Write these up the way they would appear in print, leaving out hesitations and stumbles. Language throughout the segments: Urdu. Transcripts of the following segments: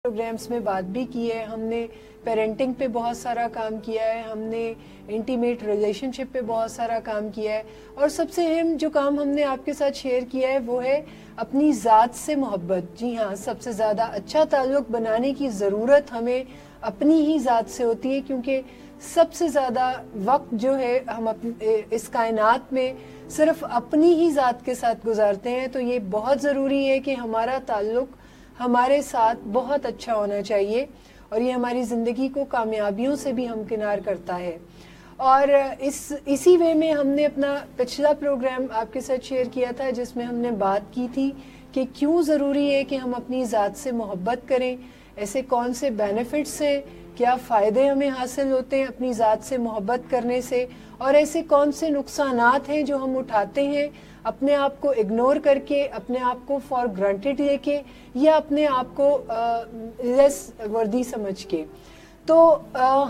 پروگرامز میں بات بھی کی ہے. ہم نے پیرنٹنگ پہ بہت سارا کام کیا ہے, ہم نے انٹیمیٹ ریلیشن شپ پہ بہت سارا کام کیا ہے, اور سب سے اہم جو کام ہم نے آپ کے ساتھ شیئر کیا ہے وہ ہے اپنی ذات سے محبت. جی ہاں, سب سے زیادہ اچھا تعلق بنانے کی ضرورت ہمیں اپنی ہی ذات سے ہوتی ہے, کیونکہ سب سے زیادہ وقت جو ہے ہم اس کائنات میں صرف اپنی ہی ذات کے ساتھ گزارتے ہیں. تو یہ بہت ضروری ہے کہ ہمارا تعلق ہمارے ساتھ بہت اچھا ہونا چاہیے, اور یہ ہماری زندگی کو کامیابیوں سے بھی ہمکنار کرتا ہے. اور اسی وے میں ہم نے اپنا پچھلا پروگرام آپ کے ساتھ شیئر کیا تھا, جس میں ہم نے بات کی تھی کہ کیوں ضروری ہے کہ ہم اپنی ذات سے محبت کریں, ایسے کون سے بینیفٹس ہیں, کیا فائدے ہمیں حاصل ہوتے ہیں اپنی ذات سے محبت کرنے سے, اور ایسے کون سے نقصانات ہیں جو ہم اٹھاتے ہیں اپنے آپ کو اگنور کر کے, اپنے آپ کو فار گرانٹیڈ لے کے, یا اپنے آپ کو لیس وردی سمجھ کے. تو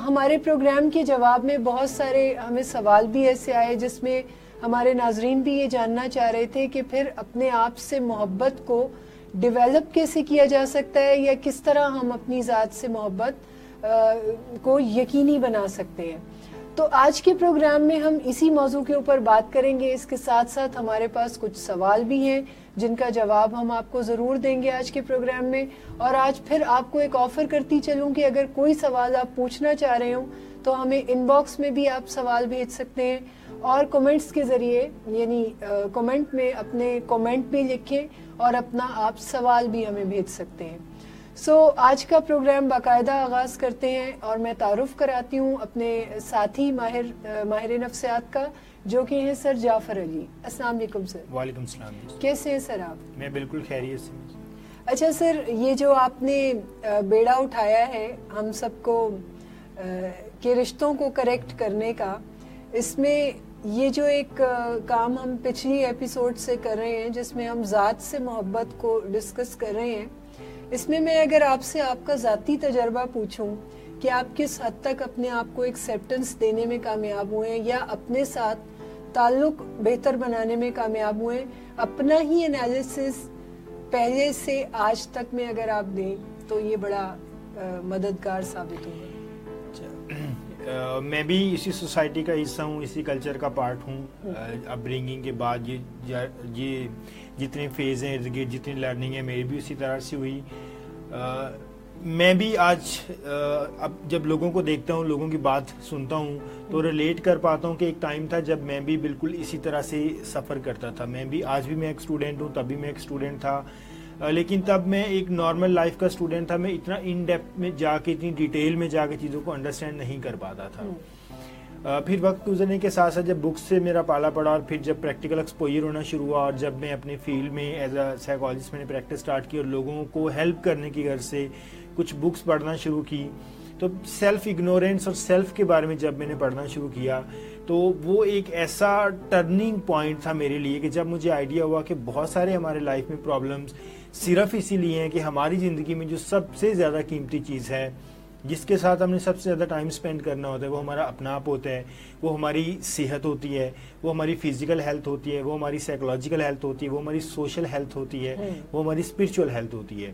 ہمارے پروگرام کے جواب میں بہت سارے ہمیں سوال بھی ایسے آئے جس میں ہمارے ناظرین بھی یہ جاننا چاہ رہے تھے کہ پھر اپنے آپ سے محبت کو ڈیولپ کیسے کیا جا سکتا ہے, یا کس طرح ہم اپنی ذات سے محبت کو یقینی بنا سکتے ہیں. تو آج کے پروگرام میں ہم اسی موضوع کے اوپر بات کریں گے. اس کے ساتھ ساتھ ہمارے پاس کچھ سوال بھی ہیں جن کا جواب ہم آپ کو ضرور دیں گے آج کے پروگرام میں. اور آج پھر آپ کو ایک آفر کرتی چلوں کہ اگر کوئی سوال آپ پوچھنا چاہ رہے ہوں تو ہمیں ان باکس میں بھی آپ سوال بھیج سکتے ہیں, اور کمنٹس کے ذریعے, یعنی کمنٹ میں اپنے کمنٹ بھی لکھیں اور اپنا آپ سوال بھی ہمیں بھیج سکتے ہیں. آج کا پروگرام باقاعدہ آغاز کرتے ہیں, اور میں تعارف کراتی ہوں اپنے ساتھی ماہر نفسیات کا, جو کہ ہیں سر جعفر علی. السلام علیکم سر. وعلیکم السلام. کیسے ہیں سر آپ؟ میں بالکل خیریت سے. اچھا سر, یہ جو آپ نے بیڑا اٹھایا ہے ہم سب کو کہ رشتوں کو کریکٹ کرنے کا, اس میں یہ جو ایک کام ہم پچھلی ایپیسوڈ سے کر رہے ہیں جس میں ہم ذات سے محبت کو ڈسکس کر رہے ہیں, اس میں اگر آپ سے آپ کا ذاتی تجربہ پوچھوں کہ آپ کس حد تک اپنے آپ کو ایکسیپٹنس دینے میں کامیاب ہوئے ہیں, یا اپنے ساتھ تعلق بہتر بنانے میں کامیاب ہوئے ہیں, اپنا ہی انالیسس پہلے سے آج تک میں اگر آپ دیں تو یہ بڑا مددگار ثابت ہوگا. میں بھی اسی سوسائٹی کا حصہ ہوں, اسی کلچر کا پارٹ ہوں. اپ برنگنگ کے بعد یہ جتنے فیز ہیں, جتنی لرننگ ہے میری بھی اسی طرح سے ہوئی. میں بھی آج اب جب لوگوں کو دیکھتا ہوں, لوگوں کی بات سنتا ہوں, تو ریلیٹ کر پاتا ہوں کہ ایک ٹائم تھا جب میں بھی بالکل اسی طرح سے سفر کرتا تھا. میں بھی آج بھی میں ایک اسٹوڈنٹ ہوں, تب بھی میں ایک اسٹوڈنٹ تھا, لیکن تب میں ایک نارمل لائف کا اسٹوڈنٹ تھا. میں اتنا ان ڈیپتھ میں جا کے, اتنی ڈیٹیل میں جا کے چیزوں کو انڈرسٹینڈ نہیں کر پاتا تھا. پھر وقت گزرنے کے ساتھ ساتھ جب بکس سے میرا پالا پڑا, اور پھر جب پریکٹیکل ایکسپوجر ہونا شروع ہوا, اور جب میں اپنے فیلڈ میں ایز اے سائیکالوجسٹ میں نے پریکٹس اسٹارٹ کی اور لوگوں کو ہیلپ کرنے کی غرض سے کچھ بکس پڑھنا شروع کی, تو سیلف اگنورینس اور سیلف کے بارے میں جب میں نے پڑھنا شروع کیا تو وہ ایک ایسا ٹرننگ پوائنٹ تھا میرے لیے کہ جب مجھے آئیڈیا ہوا کہ بہت سارے ہمارے لائف میں پرابلمس صرف اسی لیے ہیں کہ ہماری زندگی میں جو سب سے زیادہ قیمتی چیز ہے, جس کے ساتھ ہم نے سب سے زیادہ ٹائم سپینڈ کرنا ہوتا ہے, وہ ہمارا اپنا آپ ہوتا ہے, وہ ہماری صحت ہوتی ہے, وہ ہماری فزیکل ہیلتھ ہوتی ہے, وہ ہماری سائیکولوجیکل ہیلتھ ہوتی ہے, وہ ہماری سوشل ہیلتھ ہوتی ہے, وہ ہماری اسپرچل ہیلتھ ہوتی ہے.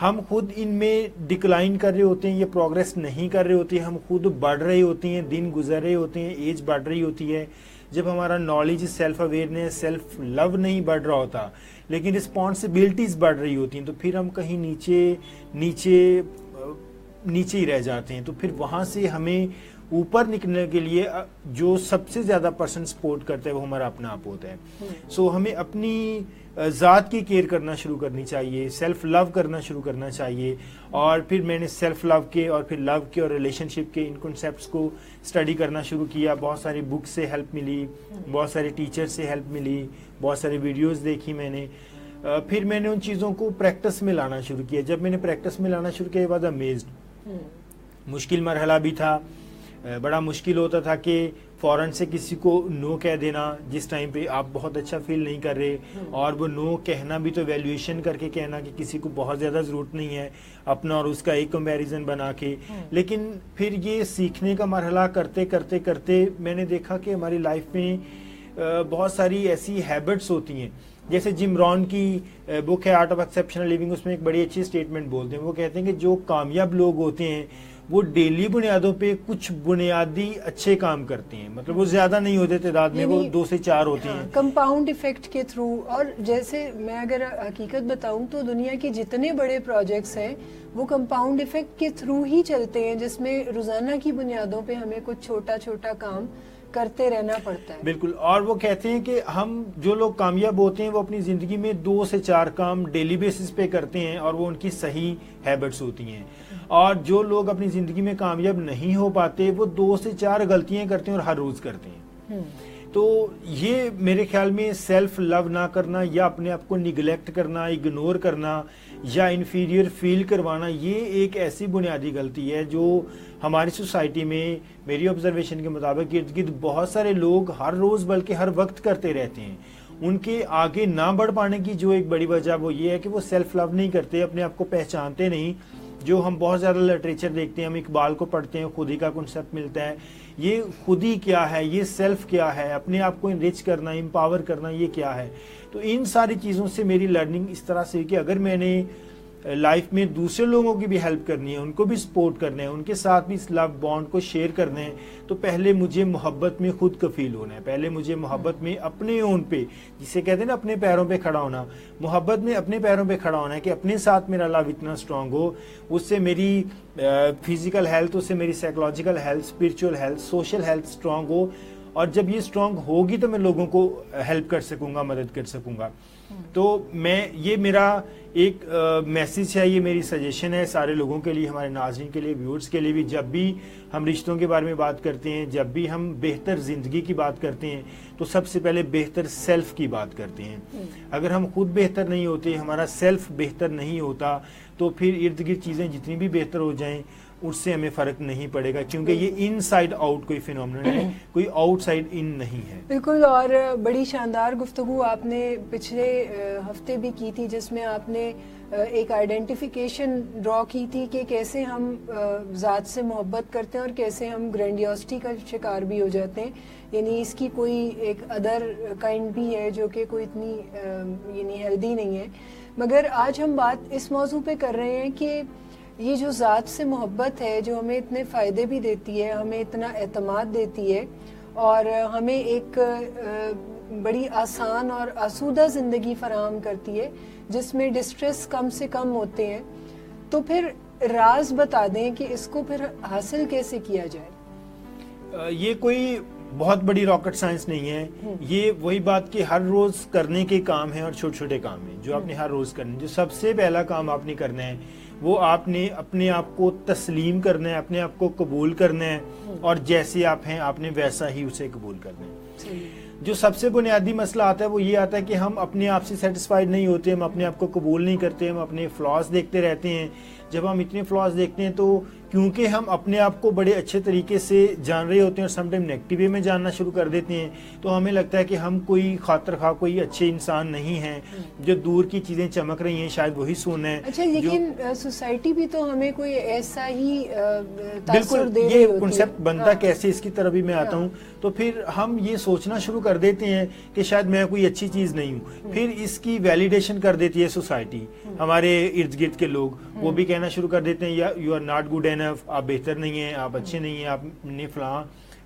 ہم خود ان میں ڈکلائن کر رہے ہوتے ہیں, یہ پروگرس نہیں کر رہے ہوتے ہیں, ہم خود بڑھ رہے ہوتے ہیں, دن گزر رہے ہوتے ہیں, ایج بڑھ رہی ہوتی ہے. جب ہمارا knowledge, self awareness, self love نہیں بڑھ رہا ہوتا, لیکن رسپانسبلٹیز بڑھ رہی ہوتی ہیں, تو پھر ہم کہیں نیچے ہی رہ جاتے ہیں. تو پھر وہاں سے ہمیں اوپر نکلنے کے لیے جو سب سے زیادہ پرسن سپورٹ کرتا ہے وہ ہمارا اپنا آپ ہوتا ہے. ہمیں اپنی ذات کی کیئر کرنا شروع کرنی چاہیے, سیلف لو کرنا شروع کرنا چاہیے. اور پھر میں نے سیلف لو کے اور پھر لو کے اور ریلیشن شپ کے ان کنسیپٹس کو اسٹڈی کرنا شروع کیا. بہت ساری بکس سے ہیلپ ملی, بہت سارے ٹیچر سے ہیلپ ملی, بہت ساری ویڈیوز دیکھی میں نے. پھر میں نے ان چیزوں کو پریکٹس میں لانا شروع کیا. جب میں نے پریکٹس میں لانا شروع کیا, واز امیزڈ. مشکل مرحلہ بھی تھا, بڑا مشکل ہوتا تھا کہ فوراً سے کسی کو نو کہہ دینا جس ٹائم پہ آپ بہت اچھا فیل نہیں کر رہے, اور وہ نو کہنا بھی تو ایویلیویشن کر کے کہنا کہ کسی کو بہت زیادہ ضرورت نہیں ہے, اپنا اور اس کا ایک کمپیریزن بنا کے. لیکن پھر یہ سیکھنے کا مرحلہ کرتے کرتے کرتے میں نے دیکھا کہ ہماری لائف میں بہت ساری ایسی ہیبٹس ہوتی ہیں جیسے جم رون کی بک ہے آرٹ آف ایکسیپشنل لیونگ، اس میں ایک بڑی اچھی اسٹیٹمنٹ بولتے ہیں. وہ کہتے ہیں کہ جو کامیاب لوگ ہوتے ہیں وہ ڈیلی بنیادوں پہ کچھ بنیادی اچھے کام کرتے ہیں. مطلب وہ زیادہ نہیں ہوتے تعداد میں، وہ 2 سے 4 ہوتے ہیں کمپاؤنڈ ایفیکٹ کے تھرو. اور جیسے میں اگر حقیقت بتاؤں تو دنیا کے جتنے بڑے پروجیکٹس ہیں وہ کمپاؤنڈ ایفیکٹ کے تھرو ہی چلتے ہیں، جس میں روزانہ کی بنیادوں پہ ہمیں کچھ چھوٹا چھوٹا کام کرتے رہنا پڑتا ہے. بالکل. اور وہ کہتے ہیں کہ ہم جو لوگ کامیاب ہوتے ہیں وہ اپنی زندگی میں 2 سے 4 کام ڈیلی بیسس پہ کرتے ہیں اور وہ ان کی صحیح ہیبٹس ہوتی ہیں. اور جو لوگ اپنی زندگی میں کامیاب نہیں ہو پاتے وہ 2 سے 4 غلطیاں کرتے ہیں اور ہر روز کرتے ہیں. تو یہ میرے خیال میں سیلف لو نہ کرنا یا اپنے آپ کو نگلیکٹ کرنا، اگنور کرنا یا انفیریئر فیل کروانا، یہ ایک ایسی بنیادی غلطی ہے جو ہماری سوسائٹی میں میری آبزرویشن کے مطابق ارد گرد بہت سارے لوگ ہر روز بلکہ ہر وقت کرتے رہتے ہیں. ان کے آگے نہ بڑھ پانے کی جو ایک بڑی وجہ وہ یہ ہے کہ وہ سیلف لو نہیں کرتے، اپنے آپ کو پہچانتے نہیں. جو ہم بہت زیادہ لٹریچر دیکھتے ہیں، ہم اقبال کو پڑھتے ہیں، خودی کا کنسپٹ ملتا ہے. یہ خودی کیا ہے، یہ سیلف کیا ہے، اپنے آپ کو انریچ کرنا، امپاور کرنا، یہ کیا ہے. تو ان ساری چیزوں سے میری لرننگ اس طرح سے کہ اگر میں نے لائف میں دوسرے لوگوں کی بھی ہیلپ کرنی ہے، ان کو بھی سپورٹ کرنا ہے، ان کے ساتھ بھی اس لو بانڈ کو شیئر کرنا ہے، تو پہلے مجھے محبت میں خود کفیل ہونا ہے. پہلے مجھے محبت میں اپنے اون پہ، جسے کہتے ہیں نا اپنے پیروں پہ کھڑا ہونا، محبت میں اپنے پیروں پہ کھڑا ہونا ہے کہ اپنے ساتھ میرا لو اتنا سٹرونگ ہو، اس سے میری فزیکل ہیلتھ، اس سے میری psychological health, spiritual health, social health strong ہو. اور جب یہ سٹرونگ ہوگی تو میں لوگوں کو ہیلپ کر سکوں گا، مدد کر سکوں گا. تو یہ میرا ایک میسیج ہے، یہ میری سجیشن ہے سارے لوگوں کے لیے، ہمارے ناظرین کے لیے، ویورز کے لیے بھی. جب بھی ہم رشتوں کے بارے میں بات کرتے ہیں، جب بھی ہم بہتر زندگی کی بات کرتے ہیں، تو سب سے پہلے بہتر سیلف کی بات کرتے ہیں. اگر ہم خود بہتر نہیں ہوتے، ہمارا سیلف بہتر نہیں ہوتا، تو پھر ارد گرد چیزیں جتنی بھی بہتر ہو جائیں اس سے ہمیں فرق نہیں پڑے گا، کیونکہ یہ ان سائڈ آؤٹ کوئی فینومینن ہے، کوئی آؤٹ سائڈ ان نہیں ہے. بالکل. اور بڑی شاندار گفتگو آپ نے پچھلے ہفتے بھی کی تھی، جس میں آپ نے ایک آئیڈینٹیفیکیشن ڈرا کی تھی کہ کیسے ہم ذات سے محبت کرتے ہیں اور کیسے ہم گرینڈیوسٹی کا شکار بھی ہو جاتے ہیں. یعنی اس کی کوئی ایک ادر کائنڈ بھی ہے جو کہ کوئی اتنی یعنی ہیلدی نہیں ہے. مگر آج ہم بات اس موضوع پہ کر رہے ہیں کہ یہ جو ذات سے محبت ہے، جو ہمیں اتنے فائدے بھی دیتی ہے، ہمیں اتنا اعتماد دیتی ہے اور ہمیں ایک بڑی آسان اور آسودہ زندگی فراہم کرتی ہے جس میں ڈسٹریس کم سے کم ہوتے ہیں، تو پھر راز بتا دیں کہ اس کو پھر حاصل کیسے کیا جائے. یہ کوئی بہت بڑی راکٹ سائنس نہیں ہے. یہ وہی بات کہ ہر روز کرنے کے کام ہیں اور چھوٹے چھوٹے کام ہیں جو آپ نے ہر روز کرنے. جو سب سے پہلا کام آپ نے کرنا ہے وہ آپ نے اپنے آپ کو تسلیم کرنا ہے، اپنے آپ کو قبول کرنا ہے، اور جیسے آپ ہیں آپ نے ویسا ہی اسے قبول کرنا ہے. جو سب سے بنیادی مسئلہ آتا ہے وہ یہ آتا ہے کہ ہم اپنے آپ سے سیٹسفائیڈ نہیں ہوتے، ہم اپنے آپ کو قبول نہیں کرتے، ہم اپنے فلاز دیکھتے رہتے ہیں. جب ہم اتنے فلاز دیکھتے ہیں تو کیونکہ ہم اپنے آپ کو بڑے اچھے طریقے سے جان رہے ہوتے ہیں اور سم ٹائم نیگیٹو وے میں جاننا شروع کر دیتے ہیں، تو ہمیں لگتا ہے کہ ہم کوئی خاطر خواہ، کوئی اچھے انسان نہیں ہیں. جو دور کی چیزیں چمک رہی ہیں شاید وہی سونا ہے. اچھا، لیکن سوسائٹی بھی تو ہمیں کوئی ایسا ہی بالکل یہ کنسپٹ بنتا کیسے، اس کی طرف بھی میں آتا ہوں. تو پھر ہم یہ سوچنا شروع کر دیتے ہیں کہ شاید میں کوئی اچھی چیز نہیں ہوں. پھر اس کی ویلیڈیشن کر دیتی ہے سوسائٹی، ہمارے ارد گرد کے لوگ وہ بھی کہنا شروع کر دیتے ہیں you are not good enough, آپ بہتر نہیں ہیں، آپ اچھے نہیں ہیں، آپ نے فلاں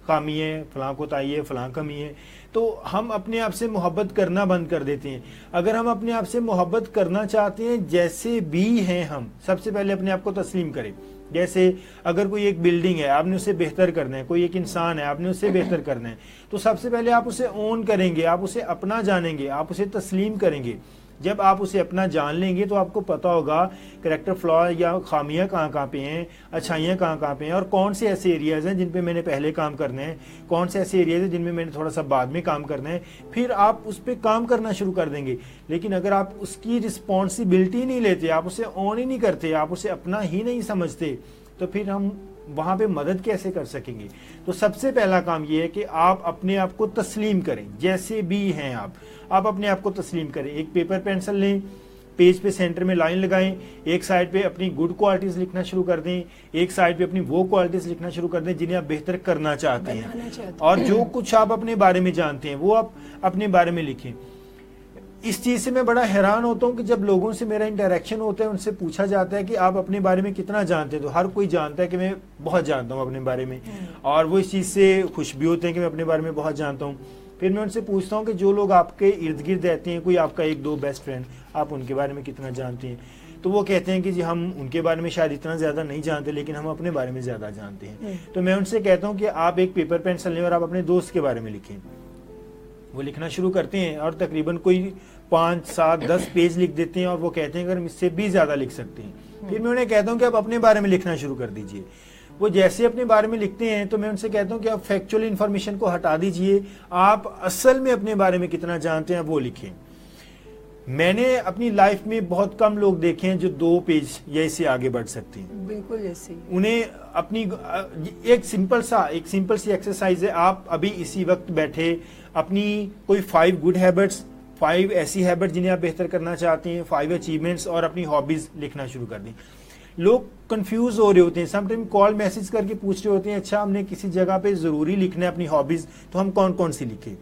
خامی ہے، فلاں کوتاہی ہے، فلاں کمی ہے. تو ہم اپنے آپ سے محبت کرنا بند کر دیتے ہیں. اگر ہم اپنے آپ سے محبت کرنا چاہتے ہیں جیسے بھی ہیں ہم، سب سے پہلے اپنے آپ کو تسلیم کریں. جیسے اگر کوئی ایک بلڈنگ ہے آپ نے اسے بہتر کرنا ہے، کوئی ایک انسان ہے آپ نے اسے بہتر کرنا ہے، تو سب سے پہلے آپ اسے اون کریں گے، آپ اسے اپنا جانیں گے، آپ اسے تسلیم کریں گے. جب آپ اسے اپنا جان لیں گے تو آپ کو پتا ہوگا کریکٹر فلا یا خامیاں کہاں کہاں پہ ہیں، اچھائیاں کہاں کہاں پہ ہیں، اور کون سے ایسے ایریاز ہیں جن پہ میں نے پہلے کام کرنا ہے، کون سے ایسے ایریاز ہیں جن میں نے تھوڑا سا بعد میں کام کرنا ہے. پھر آپ اس پہ کام کرنا شروع کر دیں گے. لیکن اگر آپ اس کی رسپانسبلٹی نہیں لیتے، آپ اسے اون ہی نہیں کرتے، آپ اسے اپنا ہی نہیں سمجھتے، تو پھر ہم وہاں پہ مدد کیسے کر سکیں گے. تو سب سے پہلا کام یہ ہے کہ آپ اپنے آپ کو تسلیم کریں جیسے بھی ہیں. آپ اپنے آپ کو تسلیم کریں. ایک پیپر پینسل لیں، پیج پہ سینٹر میں لائن لگائیں، ایک سائڈ پہ اپنی گڈ کوالٹیز لکھنا شروع کر دیں، ایک سائڈ پہ اپنی وہ کوالٹیز لکھنا شروع کر دیں جنہیں آپ بہتر کرنا چاہتے ہیں، اور جو کچھ آپ اپنے بارے میں جانتے ہیں وہ آپ اپنے بارے میں لکھیں. اس چیز سے میں بڑا حیران ہوتا ہوں کہ جب لوگوں سے میرا انٹریکشن ہوتا ہے، ان سے پوچھا جاتا ہے کہ آپ اپنے بارے میں کتنا جانتے ہیں، تو ہر کوئی جانتا ہے کہ میں بہت جانتا ہوں اپنے بارے میں، اور وہ اس چیز سے خوش بھی ہوتے ہیں کہ میں اپنے بارے میں بہت جانتا ہوں. پھر میں ان سے پوچھتا ہوں کہ جو لوگ آپ کے ارد گرد رہتے ہیں، کوئی آپ کا 1-2 بیسٹ فرینڈ، آپ ان کے بارے میں کتنا جانتے ہیں؟ تو وہ کہتے ہیں کہ جی ہم ان کے بارے میں شاید اتنا زیادہ نہیں جانتے، لیکن ہم اپنے بارے میں زیادہ جانتے ہیں. تو میں ان سے کہتا ہوں کہ آپ ایک پیپر پینسل لیں اور آپ اپنے دوست کے بارے میں لکھیں. وہ لکھنا شروع کرتے ہیں اور تقریباً کوئی 5, 7, 10 پیج لکھ دیتے ہیں، اور وہ کہتے ہیں کہ ہم اس سے بھی زیادہ لکھ سکتے ہیں. پھر میں انہیں کہتا ہوں کہ آپ اپنے بارے میں لکھنا شروع کر دیجئے. وہ جیسے اپنے بارے میں لکھتے ہیں تو میں ان سے کہتا ہوں کہ آپ فیکچوئل انفارمیشن کو ہٹا دیجئے، آپ اصل میں اپنے بارے میں کتنا جانتے ہیں وہ لکھیں. میں نے اپنی لائف میں بہت کم لوگ دیکھے ہیں جو 2 پیج یا اس سے آگے بڑھ سکتے ہیں. بالکل ایسے ہی. انہیں اپنی ایک سمپل سی ایکسرسائز ہے. آپ ابھی اسی وقت بیٹھے اپنی کوئی 5 گڈ ہیبٹس، 5 ایسی ہیبٹ جنہیں آپ بہتر کرنا چاہتے ہیں، 5 اچیومنٹس اور اپنی ہابیز لکھنا شروع کر دیں. لوگ کنفیوز ہو رہے ہوتے ہیں، سم ٹائم کال میسج کر کے پوچھ رہے ہوتے ہیں اچھا ہم نے کسی جگہ پہ ضروری لکھنا ہے اپنی ہابیز، تو ہم کون کون سی لکھیں.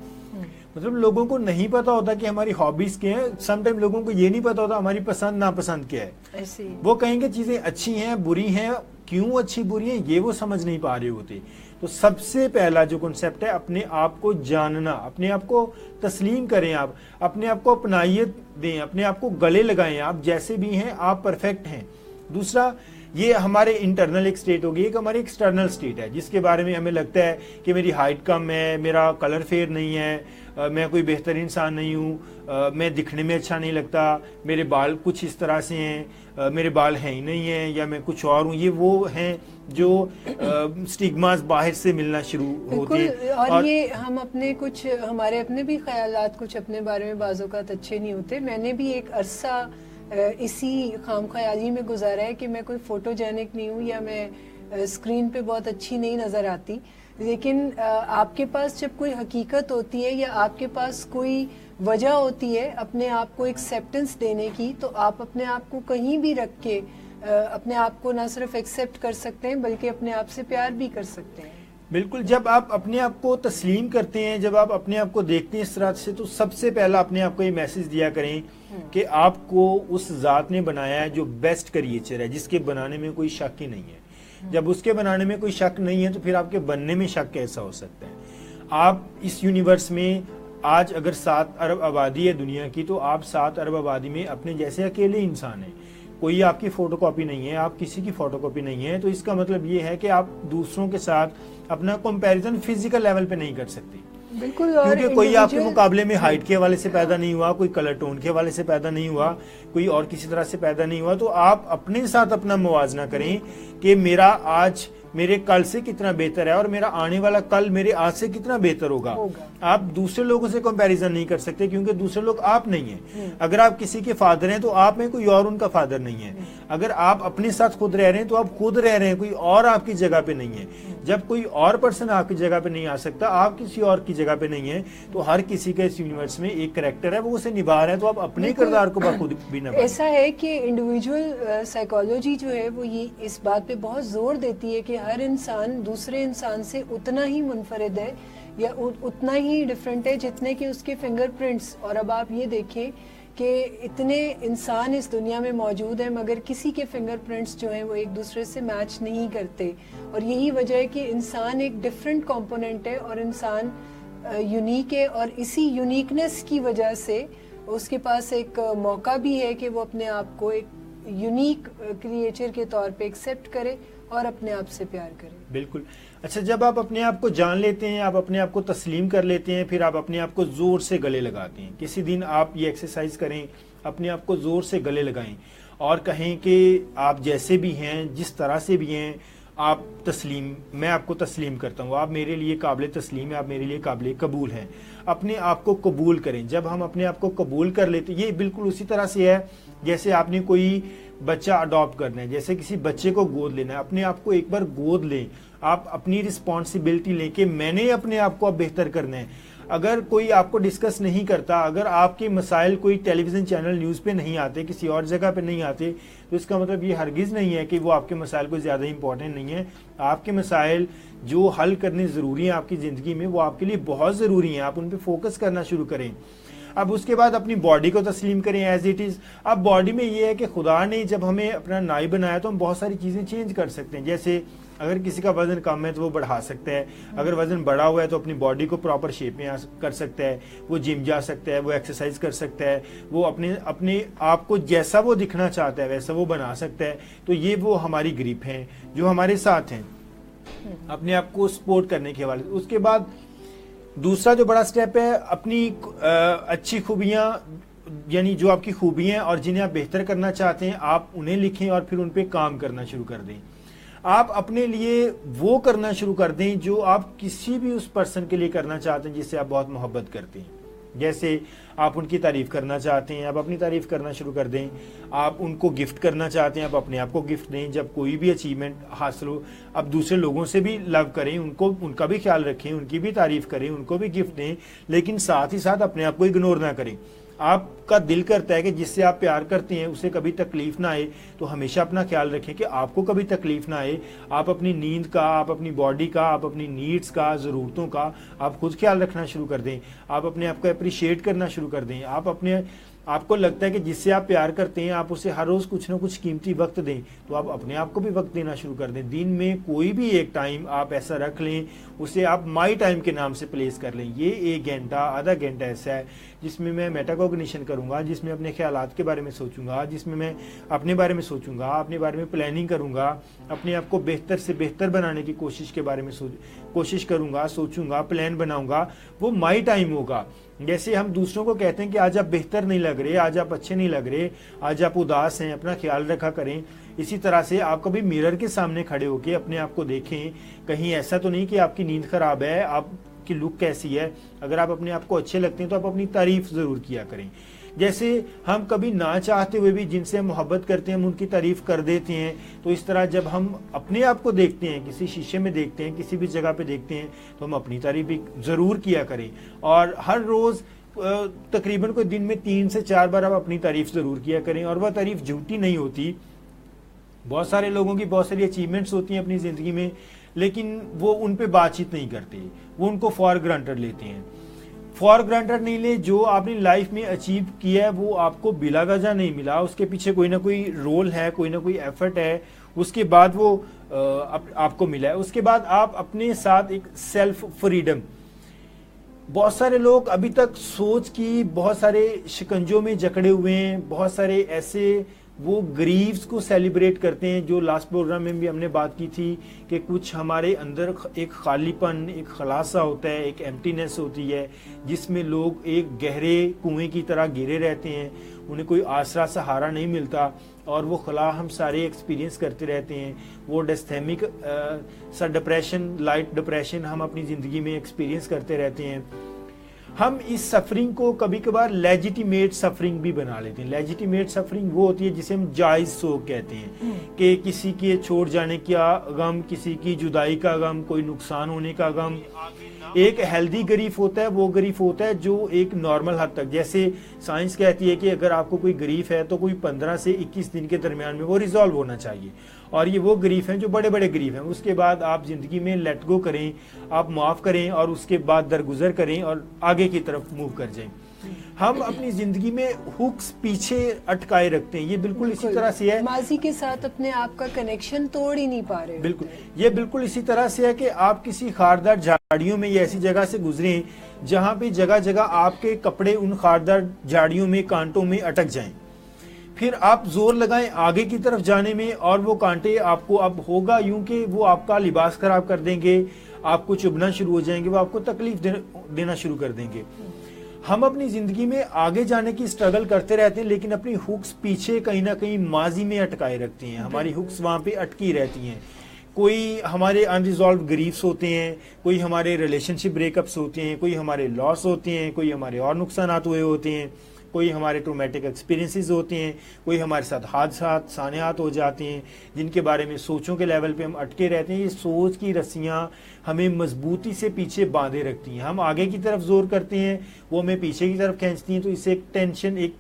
مطلب لوگوں کو نہیں پتا ہوتا کہ ہماری ہابیز کیا ہیں. سم ٹائم لوگوں کو یہ نہیں پتا ہوتا ہماری پسند ناپسند کیا ہے. وہ کہیں گے چیزیں اچھی ہیں بری ہیں، کیوں اچھی بری ہیں یہ وہ سمجھ نہیں پا رہے ہوتے. تو سب سے پہلا جو کنسیپٹ ہے اپنے آپ کو جاننا، اپنے آپ کو تسلیم کریں، آپ اپنے آپ کو اپنائیت دیں، اپنے آپ کو گلے لگائیں. آپ جیسے بھی ہیں آپ پرفیکٹ ہیں. دوسرا یہ ہمارے انٹرنل ایک سٹیٹ ہوگی، ایک ہماری ایکسٹرنل سٹیٹ ہے جس کے بارے میں ہمیں لگتا ہے کہ میری ہائٹ کم ہے، میرا کلر فیئر نہیں ہے، میں کوئی بہتر انسان نہیں ہوں، میں دکھنے میں اچھا نہیں لگتا، میرے بال کچھ اس طرح سے ہیں، میرے بال ہیں ہی نہیں ہیں، یا میں کچھ اور ہوں. یہ وہ ہیں جو سٹیگماز باہر سے ملنا شروع ہوتے ہیں. اور یہ ہم اپنے کچھ ہمارے اپنے بھی خیالات کچھ اپنے بارے میں بعض اوقات اچھے نہیں ہوتے. میں نے بھی ایک عرصہ اسی خام خیالی میں گزارا ہے کہ میں کوئی فوٹو جینک نہیں ہوں، یا میں اسکرین پہ بہت اچھی نہیں نظر آتی. لیکن آپ کے پاس جب کوئی حقیقت ہوتی ہے یا آپ کے پاس کوئی وجہ ہوتی ہے اپنے آپ کو ایکسیپٹنس دینے کی، تو آپ اپنے آپ کو کہیں بھی رکھ کے اپنے آپ کو نہ صرف ایکسیپٹ کر سکتے ہیں بلکہ اپنے آپ سے پیار بھی کر سکتے ہیں. بالکل. جب آپ اپنے آپ کو تسلیم کرتے ہیں، جب آپ اپنے آپ کو دیکھتے ہیں اس طرح سے، تو سب سے پہلا اپنے آپ کو یہ میسج دیا کریں کہ آپ کو اس ذات نے بنایا ہے جو بیسٹ کریچر ہے، جس کے بنانے میں کوئی شک ہی نہیں ہے. جب اس کے بنانے میں کوئی شک نہیں ہے تو پھر آپ کے بننے میں شک کیسا ہو سکتا ہے؟ آپ اس یونیورس میں آج اگر 7 ارب آبادی ہے دنیا کی، تو آپ 7 ارب آبادی میں اپنے جیسے اکیلے انسان ہیں. کوئی آپ کی فوٹو کاپی نہیں ہے، آپ کسی کی فوٹو کاپی نہیں ہے. تو اس کا مطلب یہ ہے کہ آپ دوسروں کے ساتھ اپنا کمپیریزن فزیکل لیول پہ نہیں کر سکتے. بالکل. کیونکہ کوئی آپ کے مقابلے میں ہائٹ کے حوالے سے پیدا نہیں ہوا، کوئی کلر ٹون کے حوالے سے پیدا نہیں ہوا، کوئی اور کسی طرح سے پیدا نہیں ہوا. تو آپ اپنے ساتھ اپنا موازنہ کریں کہ میرا آج میرے کل سے کتنا بہتر ہے اور میرا آنے والا کل میرے آج سے کتنا بہتر ہوگا. آپ دوسرے لوگوں سے کمپیریزن نہیں کر سکتے کیونکہ دوسرے لوگ آپ نہیں ہیں. اگر آپ کسی کے فادر ہیں تو آپ میں کوئی اور ان کا فادر نہیں ہے. اگر آپ اپنے ساتھ خود رہ رہے ہیں تو آپ خود رہ رہے ہیں، کوئی اور آپ کی جگہ پہ نہیں ہے. جب کوئی اور پرسن آپ کی جگہ پہ نہیں آ سکتا، آپ کسی اور کی جگہ پہ نہیں ہے، تو ہر کسی کا اس یونیورس میں ایک کریکٹر ہے، وہ اسے نبھا رہے ہیں. تو آپ اپنے کردار کو بخود بھی نبھائیں. ایسا ہے کہ انڈیویجول سائیکالوجی جو ہے وہ یہ اس بات پہ بہت زور دیتی ہے کہ ہر انسان دوسرے انسان سے اتنا ہی منفرد ہے یا اتنا ہی ڈفرینٹ ہے جتنے کہ اس کے فنگر پرنٹس. اور اب آپ یہ دیکھیں کہ اتنے انسان اس دنیا میں موجود ہیں مگر کسی کے فنگر پرنٹس جو ہیں وہ ایک دوسرے سے میچ نہیں کرتے. اور یہی وجہ ہے کہ انسان ایک ڈفرینٹ کمپوننٹ ہے اور انسان یونیک ہے، اور اسی یونیکنیس کی وجہ سے اس کے پاس ایک موقع بھی ہے کہ وہ اپنے آپ کو ایک یونیک کریچر کے طور پہ ایکسیپٹ کرے اور اپنے آپ سے پیار کرے. بالکل. اچھا، جب آپ اپنے آپ کو جان لیتے ہیں، آپ اپنے آپ کو تسلیم کر لیتے ہیں، پھر آپ اپنے آپ کو زور سے گلے لگاتے ہیں. کسی دن آپ یہ ایکسرسائز کریں، اپنے آپ کو زور سے گلے لگائیں اور کہیں کہ آپ جیسے بھی ہیں، جس طرح سے بھی ہیں، آپ تسلیم، میں آپ کو تسلیم کرتا ہوں، آپ میرے لیے قابل تسلیم ہیں، آپ میرے لیے قابل قبول ہیں. اپنے آپ کو قبول کریں. جب ہم اپنے آپ کو قبول کر لیتے، یہ بالکل اسی طرح سے ہے جیسے آپ نے کوئی بچہ اڈاپٹ کرنا ہے، جیسے کسی بچے کو گود لینا ہے. اپنے آپ کو ایک بار گود لیں، آپ اپنی رسپانسبلٹی لیں کہ میں نے اپنے آپ کو اب بہتر کرنا ہے. اگر کوئی آپ کو ڈسکس نہیں کرتا، اگر آپ کے مسائل کوئی ٹیلی ویژن چینل نیوز پہ نہیں آتے، کسی اور جگہ پہ نہیں آتے، تو اس کا مطلب یہ ہرگز نہیں ہے کہ وہ آپ کے مسائل کو زیادہ امپورٹنٹ نہیں ہے. آپ کے مسائل جو حل کرنے ضروری ہیں آپ کی زندگی میں، وہ آپ کے لیے بہت ضروری ہیں. آپ ان پہ فوکس کرنا شروع کریں. اب اس کے بعد اپنی باڈی کو تسلیم کریں ایز اٹ از. اب باڈی میں یہ ہے کہ خدا نے جب ہمیں اپنا نائی بنایا تو ہم بہت ساری چیزیں چینج کر سکتے ہیں. جیسے اگر کسی کا وزن کم ہے تو وہ بڑھا سکتا ہے, اگر وزن بڑا ہوا ہے تو اپنی باڈی کو پراپر شیپ میں کر سکتا ہے, وہ جم جا سکتا ہے, وہ ایکسرسائز کر سکتا ہے, وہ اپنے آپ کو جیسا وہ دکھنا چاہتا ہے ویسا وہ بنا سکتا ہے. تو یہ وہ ہماری گریپ ہیں جو ہمارے ساتھ ہیں اپنے آپ کو سپورٹ کرنے کے حوالے سے. اس کے بعد دوسرا جو بڑا سٹیپ ہے, اپنی اچھی خوبیاں یعنی جو آپ کی خوبیاں ہیں اور جنہیں آپ بہتر کرنا چاہتے ہیں آپ انہیں لکھیں اور پھر ان پہ کام کرنا شروع کر دیں. آپ اپنے لیے وہ کرنا شروع کر دیں جو آپ کسی بھی اس پرسن کے لیے کرنا چاہتے ہیں جس سے آپ بہت محبت کرتے ہیں. جیسے آپ ان کی تعریف کرنا چاہتے ہیں, آپ اپنی تعریف کرنا شروع کر دیں. آپ ان کو گفٹ کرنا چاہتے ہیں, آپ اپنے آپ کو گفٹ دیں. جب کوئی بھی اچیومنٹ حاصل ہو آپ دوسرے لوگوں سے بھی لو کریں, ان کا بھی خیال رکھیں, ان کی بھی تعریف کریں, ان کو بھی گفٹ دیں, لیکن ساتھ ہی ساتھ اپنے آپ کو اگنور نہ کریں. آپ کا دل کرتا ہے کہ جس سے آپ پیار کرتے ہیں اسے کبھی تکلیف نہ آئے, تو ہمیشہ اپنا خیال رکھیں کہ آپ کو کبھی تکلیف نہ آئے. آپ اپنی نیند کا, آپ اپنی باڈی کا, آپ اپنی نیڈز کا, ضرورتوں کا آپ خود خیال رکھنا شروع کر دیں. آپ اپنے آپ کو اپریشیٹ کرنا شروع کر دیں. آپ کو لگتا ہے کہ جس سے آپ پیار کرتے ہیں آپ اسے ہر روز کچھ نہ کچھ قیمتی وقت دیں, تو آپ اپنے آپ کو بھی وقت دینا شروع کر دیں. دن میں کوئی بھی ایک ٹائم آپ ایسا رکھ لیں, اسے آپ مائی ٹائم کے نام سے پلیس کر لیں. یہ 1 گھنٹہ آدھا گھنٹہ ایسا ہے جس میں میں میٹا کوگنیشن کروں گا, جس میں اپنے خیالات کے بارے میں سوچوں گا, جس میں میں اپنے بارے میں سوچوں گا, اپنے بارے میں پلاننگ کروں گا, اپنے آپ کو بہتر سے بہتر بنانے کی کوشش کے بارے میں کوشش کروں گا, سوچوں گا, پلان بناؤں گا. وہ مائی ٹائم ہوگا. جیسے ہم دوسروں کو کہتے ہیں کہ آج آپ بہتر نہیں لگ رہے, آج آپ اچھے نہیں لگ رہے, آج آپ اداس ہیں, اپنا خیال رکھا کریں. اسی طرح سے آپ کبھی میرر کے سامنے کھڑے ہو کے اپنے آپ کو دیکھیں, کہیں ایسا تو نہیں کہ آپ کی نیند خراب ہے, آپ کی لک کیسی ہے. اگر آپ اپنے آپ کو اچھے لگتے ہیں تو آپ اپنی تعریف ضرور کیا کریں. جیسے ہم کبھی نہ چاہتے ہوئے بھی جن سے ہم محبت کرتے ہیں ہم ان کی تعریف کر دیتے ہیں, تو اس طرح جب ہم اپنے آپ کو دیکھتے ہیں, کسی شیشے میں دیکھتے ہیں, کسی بھی جگہ پہ دیکھتے ہیں, تو ہم اپنی تعریف بھی ضرور کیا کریں. اور ہر روز تقریباً کوئی دن میں 3 سے 4 بار آپ اپنی تعریف ضرور کیا کریں. اور وہ تعریف جھوٹی نہیں ہوتی. بہت سارے لوگوں کی بہت ساری اچیومنٹس ہوتی ہیں اپنی زندگی میں, لیکن وہ ان پہ بات چیت نہیں کرتے, وہ ان کو فار گرانٹڈ لیتے ہیں. فار گرانٹڈ نہیں لے, جو آپ نے لائف میں اچیو کیا ہے وہ آپ کو بلا وجہ نہیں ملا, اس کے پیچھے کوئی نہ کوئی رول ہے, کوئی نہ کوئی ایفرٹ ہے, اس کے بعد وہ آپ کو ملا ہے. اس کے بعد آپ اپنے ساتھ ایک سیلف فریڈم. بہت سارے لوگ ابھی تک سوچ کی بہت سارے شکنجوں میں جکڑے ہوئے ہیں, بہت سارے ایسے وہ گریفز کو سیلیبریٹ کرتے ہیں, جو لاسٹ پروگرام میں بھی ہم نے بات کی تھی کہ کچھ ہمارے اندر ایک خالی پن, ایک خلاصہ ہوتا ہے, ایک ایمٹینس ہوتی ہے, جس میں لوگ ایک گہرے کنویں کی طرح گھرے رہتے ہیں, انہیں کوئی آسرا سہارا نہیں ملتا, اور وہ خلا ہم سارے ایکسپیرینس کرتے رہتے ہیں. وہ ڈیستھیمک سا ڈپریشن, لائٹ ڈپریشن ہم اپنی زندگی میں ایکسپیرینس کرتے رہتے ہیں. ہم اس سفرنگ کو کبھی کبھار لیجیٹیمیٹ سفرنگ بھی بنا لیتے ہیں. لیجیٹیمیٹ سفرنگ وہ ہوتی ہے جسے ہم جائز سوگ کہتے ہیں, کہ کسی کے چھوڑ جانے کا غم, کسی کی جدائی کا غم, کوئی نقصان ہونے کا غم. ایک ہیلدی گریف ہوتا ہے, وہ گریف ہوتا ہے جو ایک نارمل حد تک, جیسے سائنس کہتی ہے کہ اگر آپ کو کوئی گریف ہے تو کوئی 15 سے 21 دن کے درمیان میں وہ ریزالو ہونا چاہیے. اور یہ وہ گریف ہیں جو بڑے بڑے گریف ہیں. اس کے بعد آپ زندگی میں لیٹ گو کریں, آپ معاف کریں, اور اس کے بعد درگزر کریں اور آگے کی طرف موو کر جائیں. ہم اپنی زندگی میں ہکس پیچھے اٹکائے رکھتے ہیں. یہ بالکل اسی طرح سے ہے, ماضی کے ساتھ اپنے آپ کا کنیکشن توڑ ہی نہیں پا رہے. بالکل یہ بالکل اسی طرح سے ہے کہ آپ کسی خاردار جھاڑیوں میں یا ایسی جگہ سے گزریں جہاں پہ جگہ جگہ آپ کے کپڑے ان خاردار جھاڑیوں میں, کانٹوں میں اٹک جائیں. پھر آپ زور لگائیں آگے کی طرف جانے میں, اور وہ کانٹے آپ کو اب ہوگا یوں کہ وہ آپ کا لباس خراب کر دیں گے, آپ کو چبھنا شروع ہو جائیں گے, وہ آپ کو تکلیف دینا شروع کر دیں گے. ہم اپنی زندگی میں آگے جانے کی سٹرگل کرتے رہتے ہیں, لیکن اپنی ہکس پیچھے کہیں نہ کہیں ماضی میں اٹکائے رکھتے ہیں. ہماری ہکس وہاں پہ اٹکی رہتی ہیں. کوئی ہمارے انریزالوڈ گریفز ہوتے ہیں, کوئی ہمارے ریلیشن شپ بریک اپس ہوتے ہیں, کوئی ہمارے لاس ہوتے ہیں, کوئی ہمارے اور نقصانات ہوئے ہوتے ہیں, کوئی ہمارے ٹرومیٹک ایکسپیرینسز ہوتے ہیں, کوئی ہمارے ساتھ حادثات سانحات ہو جاتے ہیں جن کے بارے میں سوچوں کے لیول پہ ہم اٹکے رہتے ہیں. یہ سوچ کی رسیاں ہمیں مضبوطی سے پیچھے باندھے رکھتی ہیں. ہم آگے کی طرف زور کرتے ہیں, وہ ہمیں پیچھے کی طرف کھینچتی ہیں, تو اس سے ایک ٹینشن, ایک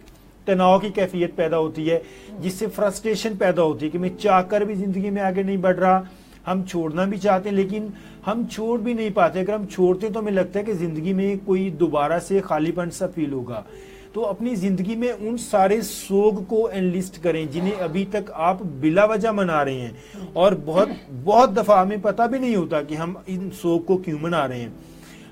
تناؤ کی کیفیت پیدا ہوتی ہے, جس سے فرسٹریشن پیدا ہوتی ہے کہ میں چاہ کر بھی زندگی میں آگے نہیں بڑھ رہا. ہم چھوڑنا بھی چاہتے ہیں لیکن ہم چھوڑ بھی نہیں پاتے. اگر ہم چھوڑتے تو ہمیں لگتا ہے کہ زندگی میں کوئی دوبارہ سے خالی پن سا فیل ہوگا. تو اپنی زندگی میں ان سارے سوگ کو انلسٹ کریں جنہیں ابھی تک آپ بلا وجہ منا رہے ہیں, اور بہت دفعہ ہمیں پتہ بھی نہیں ہوتا کہ ہم ان سوگ کو کیوں منا رہے ہیں.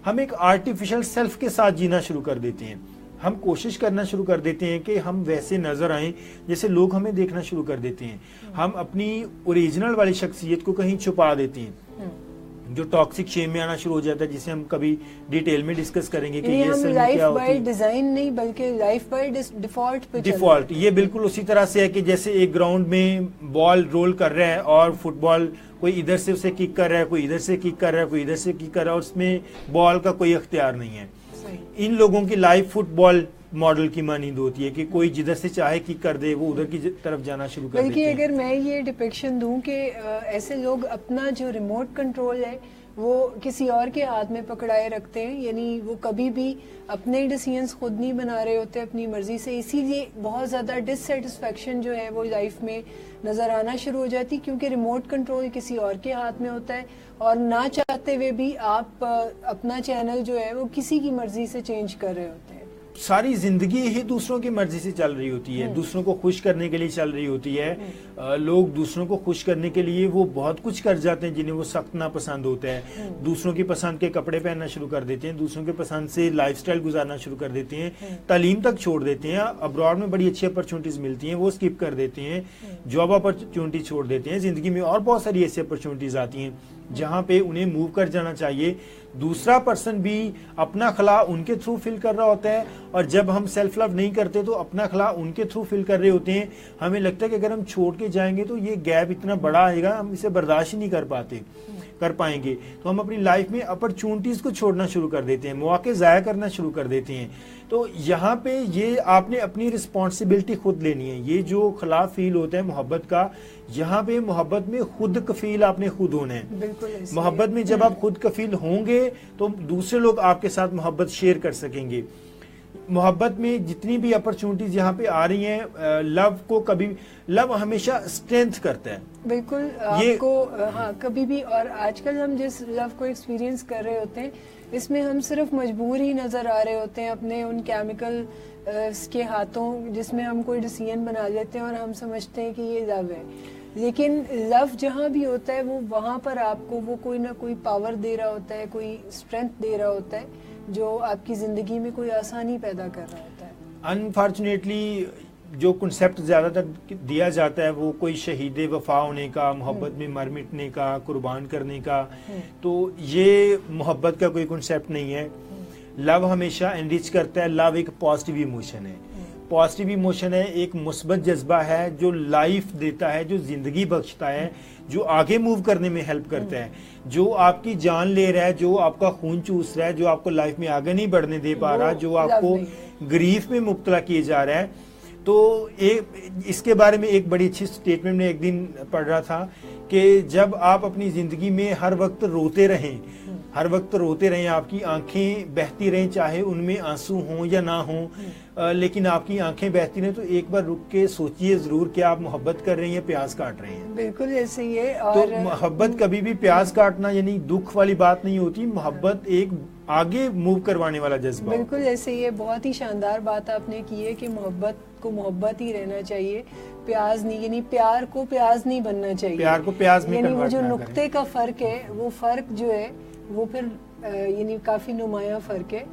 ہم ایک آرٹیفیشل سیلف کے ساتھ جینا شروع کر دیتے ہیں. ہم کوشش کرنا شروع کر دیتے ہیں کہ ہم ویسے نظر آئیں جیسے لوگ ہمیں دیکھنا شروع کر دیتے ہیں. ہم اپنی اوریجنل والی شخصیت کو کہیں چھپا دیتے ہیں, جو ٹاکسک شیم میں آنا شروع ہو جاتا ہے, جسے ہم کبھی ڈیٹیل میں ڈسکس کریں گے کہ یہ اصل میں کیا ہوتی ہے. لائف بائی ڈیزائن نہیں بلکہ لائف بائی ڈیفالٹ. یہ بالکل اسی طرح سے ہے کہ جیسے ایک گراؤنڈ میں بال رول کر رہا ہے اور فٹ بال کوئی ادھر سے اسے کک کر رہا ہے, کوئی ادھر سے کک کر رہا ہے, کوئی ادھر سے کک کر رہا ہے, اور اس میں بال کا کوئی اختیار نہیں ہے. ان لوگوں کی لائف فٹ بال ماڈل کی مانند ہوتی ہے کہ کوئی جدھر سے چاہے کک کر دے وہ ادھر کی طرف جانا شروع کر دیتے ہیں. بلکہ اگر میں یہ ڈپکشن دوں کہ ایسے لوگ اپنا جو ریموٹ کنٹرول ہے وہ کسی اور کے ہاتھ میں پکڑائے رکھتے ہیں, یعنی وہ کبھی بھی اپنے ڈیسیژنز خود نہیں بنا رہے ہوتے اپنی مرضی سے. اسی لیے بہت زیادہ ڈسسیٹسفیکشن جو ہے وہ لائف میں نظر آنا شروع ہو جاتی, کیونکہ ریموٹ کنٹرول کسی اور کے ہاتھ میں ہوتا ہے, اور نہ چاہتے ہوئے بھی آپ اپنا چینل جو ہے وہ کسی کی مرضی سے چینج کر رہے ہوتے ہیں. ساری زندگی ہی دوسروں کی مرضی سے چل رہی ہوتی ہے, دوسروں کو خوش کرنے کے لیے چل رہی ہوتی ہے. لوگ دوسروں کو خوش کرنے کے لیے وہ بہت کچھ کر جاتے ہیں جنہیں وہ سخت ناپسند ہوتا ہے. دوسروں کی پسند کے کپڑے پہننا شروع کر دیتے ہیں, دوسروں کے پسند سے لائف سٹائل گزارنا شروع کر دیتے ہیں, تعلیم تک چھوڑ دیتے ہیں. ابراڈ میں بڑی اچھی اپرچونٹیز ملتی ہیں وہ اسکپ کر دیتے ہیں, جاب اپرچونٹی چھوڑ دیتے ہیں. زندگی میں اور بہت ساری ایسی اپرچونٹیز آتی ہیں جہاں پہ انہیں موو کر جانا چاہیے. دوسرا پرسن بھی اپنا خلا ان کے تھرو فل کر رہا ہوتا ہے, اور جب ہم سیلف لو نہیں کرتے تو اپنا خلا ان کے تھرو فل کر رہے ہوتے ہیں. ہمیں لگتا ہے کہ اگر ہم چھوڑ کے جائیں گے تو یہ گیپ اتنا بڑا آئے گا, ہم اسے برداشت ہی نہیں کر پائیں گے. تو ہم اپنی لائف میں اپرچونٹیز کو چھوڑنا شروع کر دیتے ہیں, مواقع ضائع کرنا شروع کر دیتے ہیں. تو یہاں پہ یہ آپ نے اپنی رسپانسبلٹی خود لینی ہے. یہ جو خلا فیل ہوتا ہے محبت کا, یہاں پہ محبت میں خود کفیل آپ نے خود ہونا ہے. محبت میں جب آپ خود کفیل ہوں گے تو دوسرے لوگ آپ کے ساتھ محبت شیئر کر سکیں گے. محبت میں جتنی بھی اپرچونٹیز یہاں پہ آ رہی ہیں, لو ہمیشہ اسٹرینتھ کرتا ہے. بالکل آپ کو کبھی بھی, اور آج کل ہم جس لو کو ایکسپیرینس کر رہے ہوتے ہیں اس میں ہم صرف مجبور ہی نظر آ رہے ہوتے ہیں اپنے ان کیمیکل کے ہاتھوں, جس میں ہم کوئی ڈیسیژن بنا لیتے ہیں اور ہم سمجھتے ہیں کہ یہ لو ہے. لیکن لو جہاں بھی ہوتا ہے وہ وہاں پر آپ کو وہ کوئی نہ کوئی پاور دے رہا ہوتا ہے, کوئی اسٹرینتھ دے رہا ہوتا ہے جو آپ کی زندگی میں کوئی آسانی پیدا کر رہا ہوتا ہے. انفارچونیٹلی جو کنسیپٹ زیادہ تر دیا جاتا ہے وہ کوئی شہید وفا ہونے کا, محبت میں مر مٹنے کا, قربان کرنے کا, تو یہ محبت کا کوئی کنسیپٹ نہیں ہے. لو ہمیشہ انریچ کرتا ہے. لو ایک پازیٹیو ایموشن ہے, پازیٹیو ایموشن ہے, ایک مثبت جذبہ ہے جو لائف دیتا ہے, جو زندگی بخشتا ہے, جو آگے موو کرنے میں ہیلپ کرتا ہے, جو آپ کی جان لے رہا ہے, جو آپ کا خون چوس رہا ہے, جو آپ کو لائف میں آگے نہیں بڑھنے دے پا رہا, جو آپ کو گریف میں مبتلا کیے جا رہا ہے. تو اس کے بارے میں ایک بڑی اچھی سٹیٹمنٹ میں ایک دن پڑھ رہا تھا کہ جب آپ اپنی زندگی میں ہر وقت روتے رہیں, آپ کی آنکھیں بہتی رہیں, چاہے ان میں آنسو ہوں یا نہ ہوں, لیکن آپ کی آنکھیں بہتی رہیں, تو ایک بار رک کے سوچئے ضرور کہ آپ محبت کر رہے ہیں یا پیاز کاٹ رہے ہیں. بالکل ایسے ہی ہے. تو محبت کبھی بھی پیاز کاٹنا یعنی دکھ والی بات نہیں ہوتی. محبت ایک آگے موو کروانے والا جذبہ. بالکل ایسے ہی ہے. بہت ہی شاندار بات آپ نے کی ہے کہ محبت کو محبت ہی رہنا چاہیے, پیاز نہیں, یعنی پیار کو پیاز نہیں بننا چاہیے, پیار کو پیاز میں یعنی وہ جو نقطے کا فرق ہے وہ فرق جو ہے وہ پھر یعنی کافی نمایاں فرق ہے.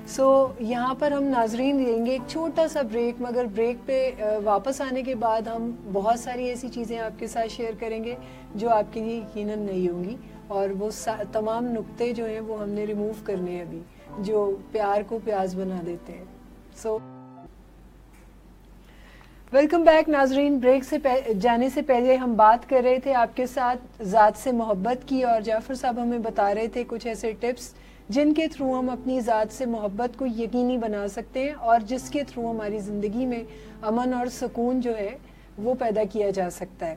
سو یہاں پر ہم ناظرین لیں گے ایک چھوٹا سا بریک, مگر بریک پہ واپس آنے کے بعد ہم بہت ساری ایسی چیزیں آپ کے ساتھ شیئر کریں گے جو آپ کے لیے یقیناً نہیں ہوں گی, اور وہ تمام نقطے جو ہیں وہ ہم نے ریموو کرنے ہیں ابھی جو پیار کو پیاز بنا دیتے ہیں. سو ویلکم بیک ناظرین. بریک سے جانے سے پہلے ہم بات کر رہے تھے آپ کے ساتھ ذات سے محبت کی, اور جعفر صاحب ہمیں بتا رہے تھے کچھ ایسے ٹپس جن کے تھرو ہم اپنی ذات سے محبت کو یقینی بنا سکتے ہیں, اور جس کے تھرو ہماری زندگی میں امن اور سکون جو ہے وہ پیدا کیا جا سکتا ہے.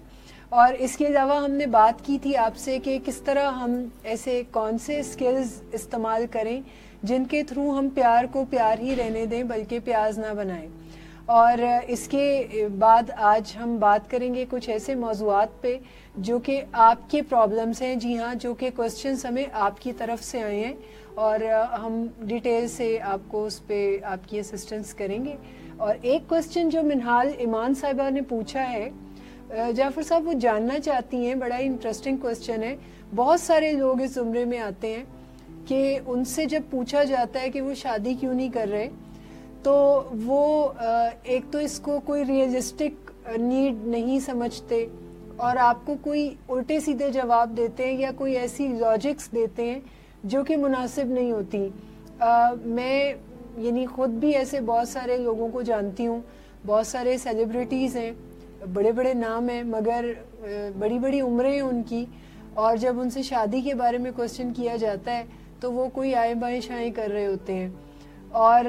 اور اس کے علاوہ ہم نے بات کی تھی آپ سے کہ کس طرح ہم ایسے کون سے سکلز استعمال کریں جن کے تھرو ہم پیار کو پیار ہی رہنے دیں بلکہ پیاز نہ بنائیں. اور اس کے بعد آج ہم بات کریں گے کچھ ایسے موضوعات پہ جو کہ آپ کے پرابلمس ہیں. جی ہاں, جو کہ کوسچنس ہمیں آپ کی طرف سے آئے ہیں اور ہم ڈیٹیل سے آپ کو اس پہ آپ کی اسسٹنس کریں گے. اور ایک کوسچن جو منہال ایمان صاحبہ نے پوچھا ہے, جعفر صاحب وہ جاننا چاہتی ہیں, بڑا ہی انٹرسٹنگ کوسچن ہے. بہت سارے لوگ اس زمرے میں آتے ہیں کہ ان سے جب پوچھا جاتا ہے کہ وہ شادی کیوں نہیں کر رہے, تو وہ ایک تو اس کو کوئی ریئلسٹک نیڈ نہیں سمجھتے اور آپ کو کوئی الٹے سیدھے جواب دیتے ہیں یا کوئی ایسی لاجکس دیتے ہیں جو کہ مناسب نہیں ہوتی. میں یعنی خود بھی ایسے بہت سارے لوگوں کو جانتی ہوں, بہت سارے سیلیبریٹیز ہیں, بڑے بڑے نام ہیں, مگر بڑی بڑی عمریں ہیں ان کی, اور جب ان سے شادی کے بارے میں کوسچن کیا جاتا ہے تو وہ کوئی آئیں بائیں شائیں کر رہے ہوتے ہیں. اور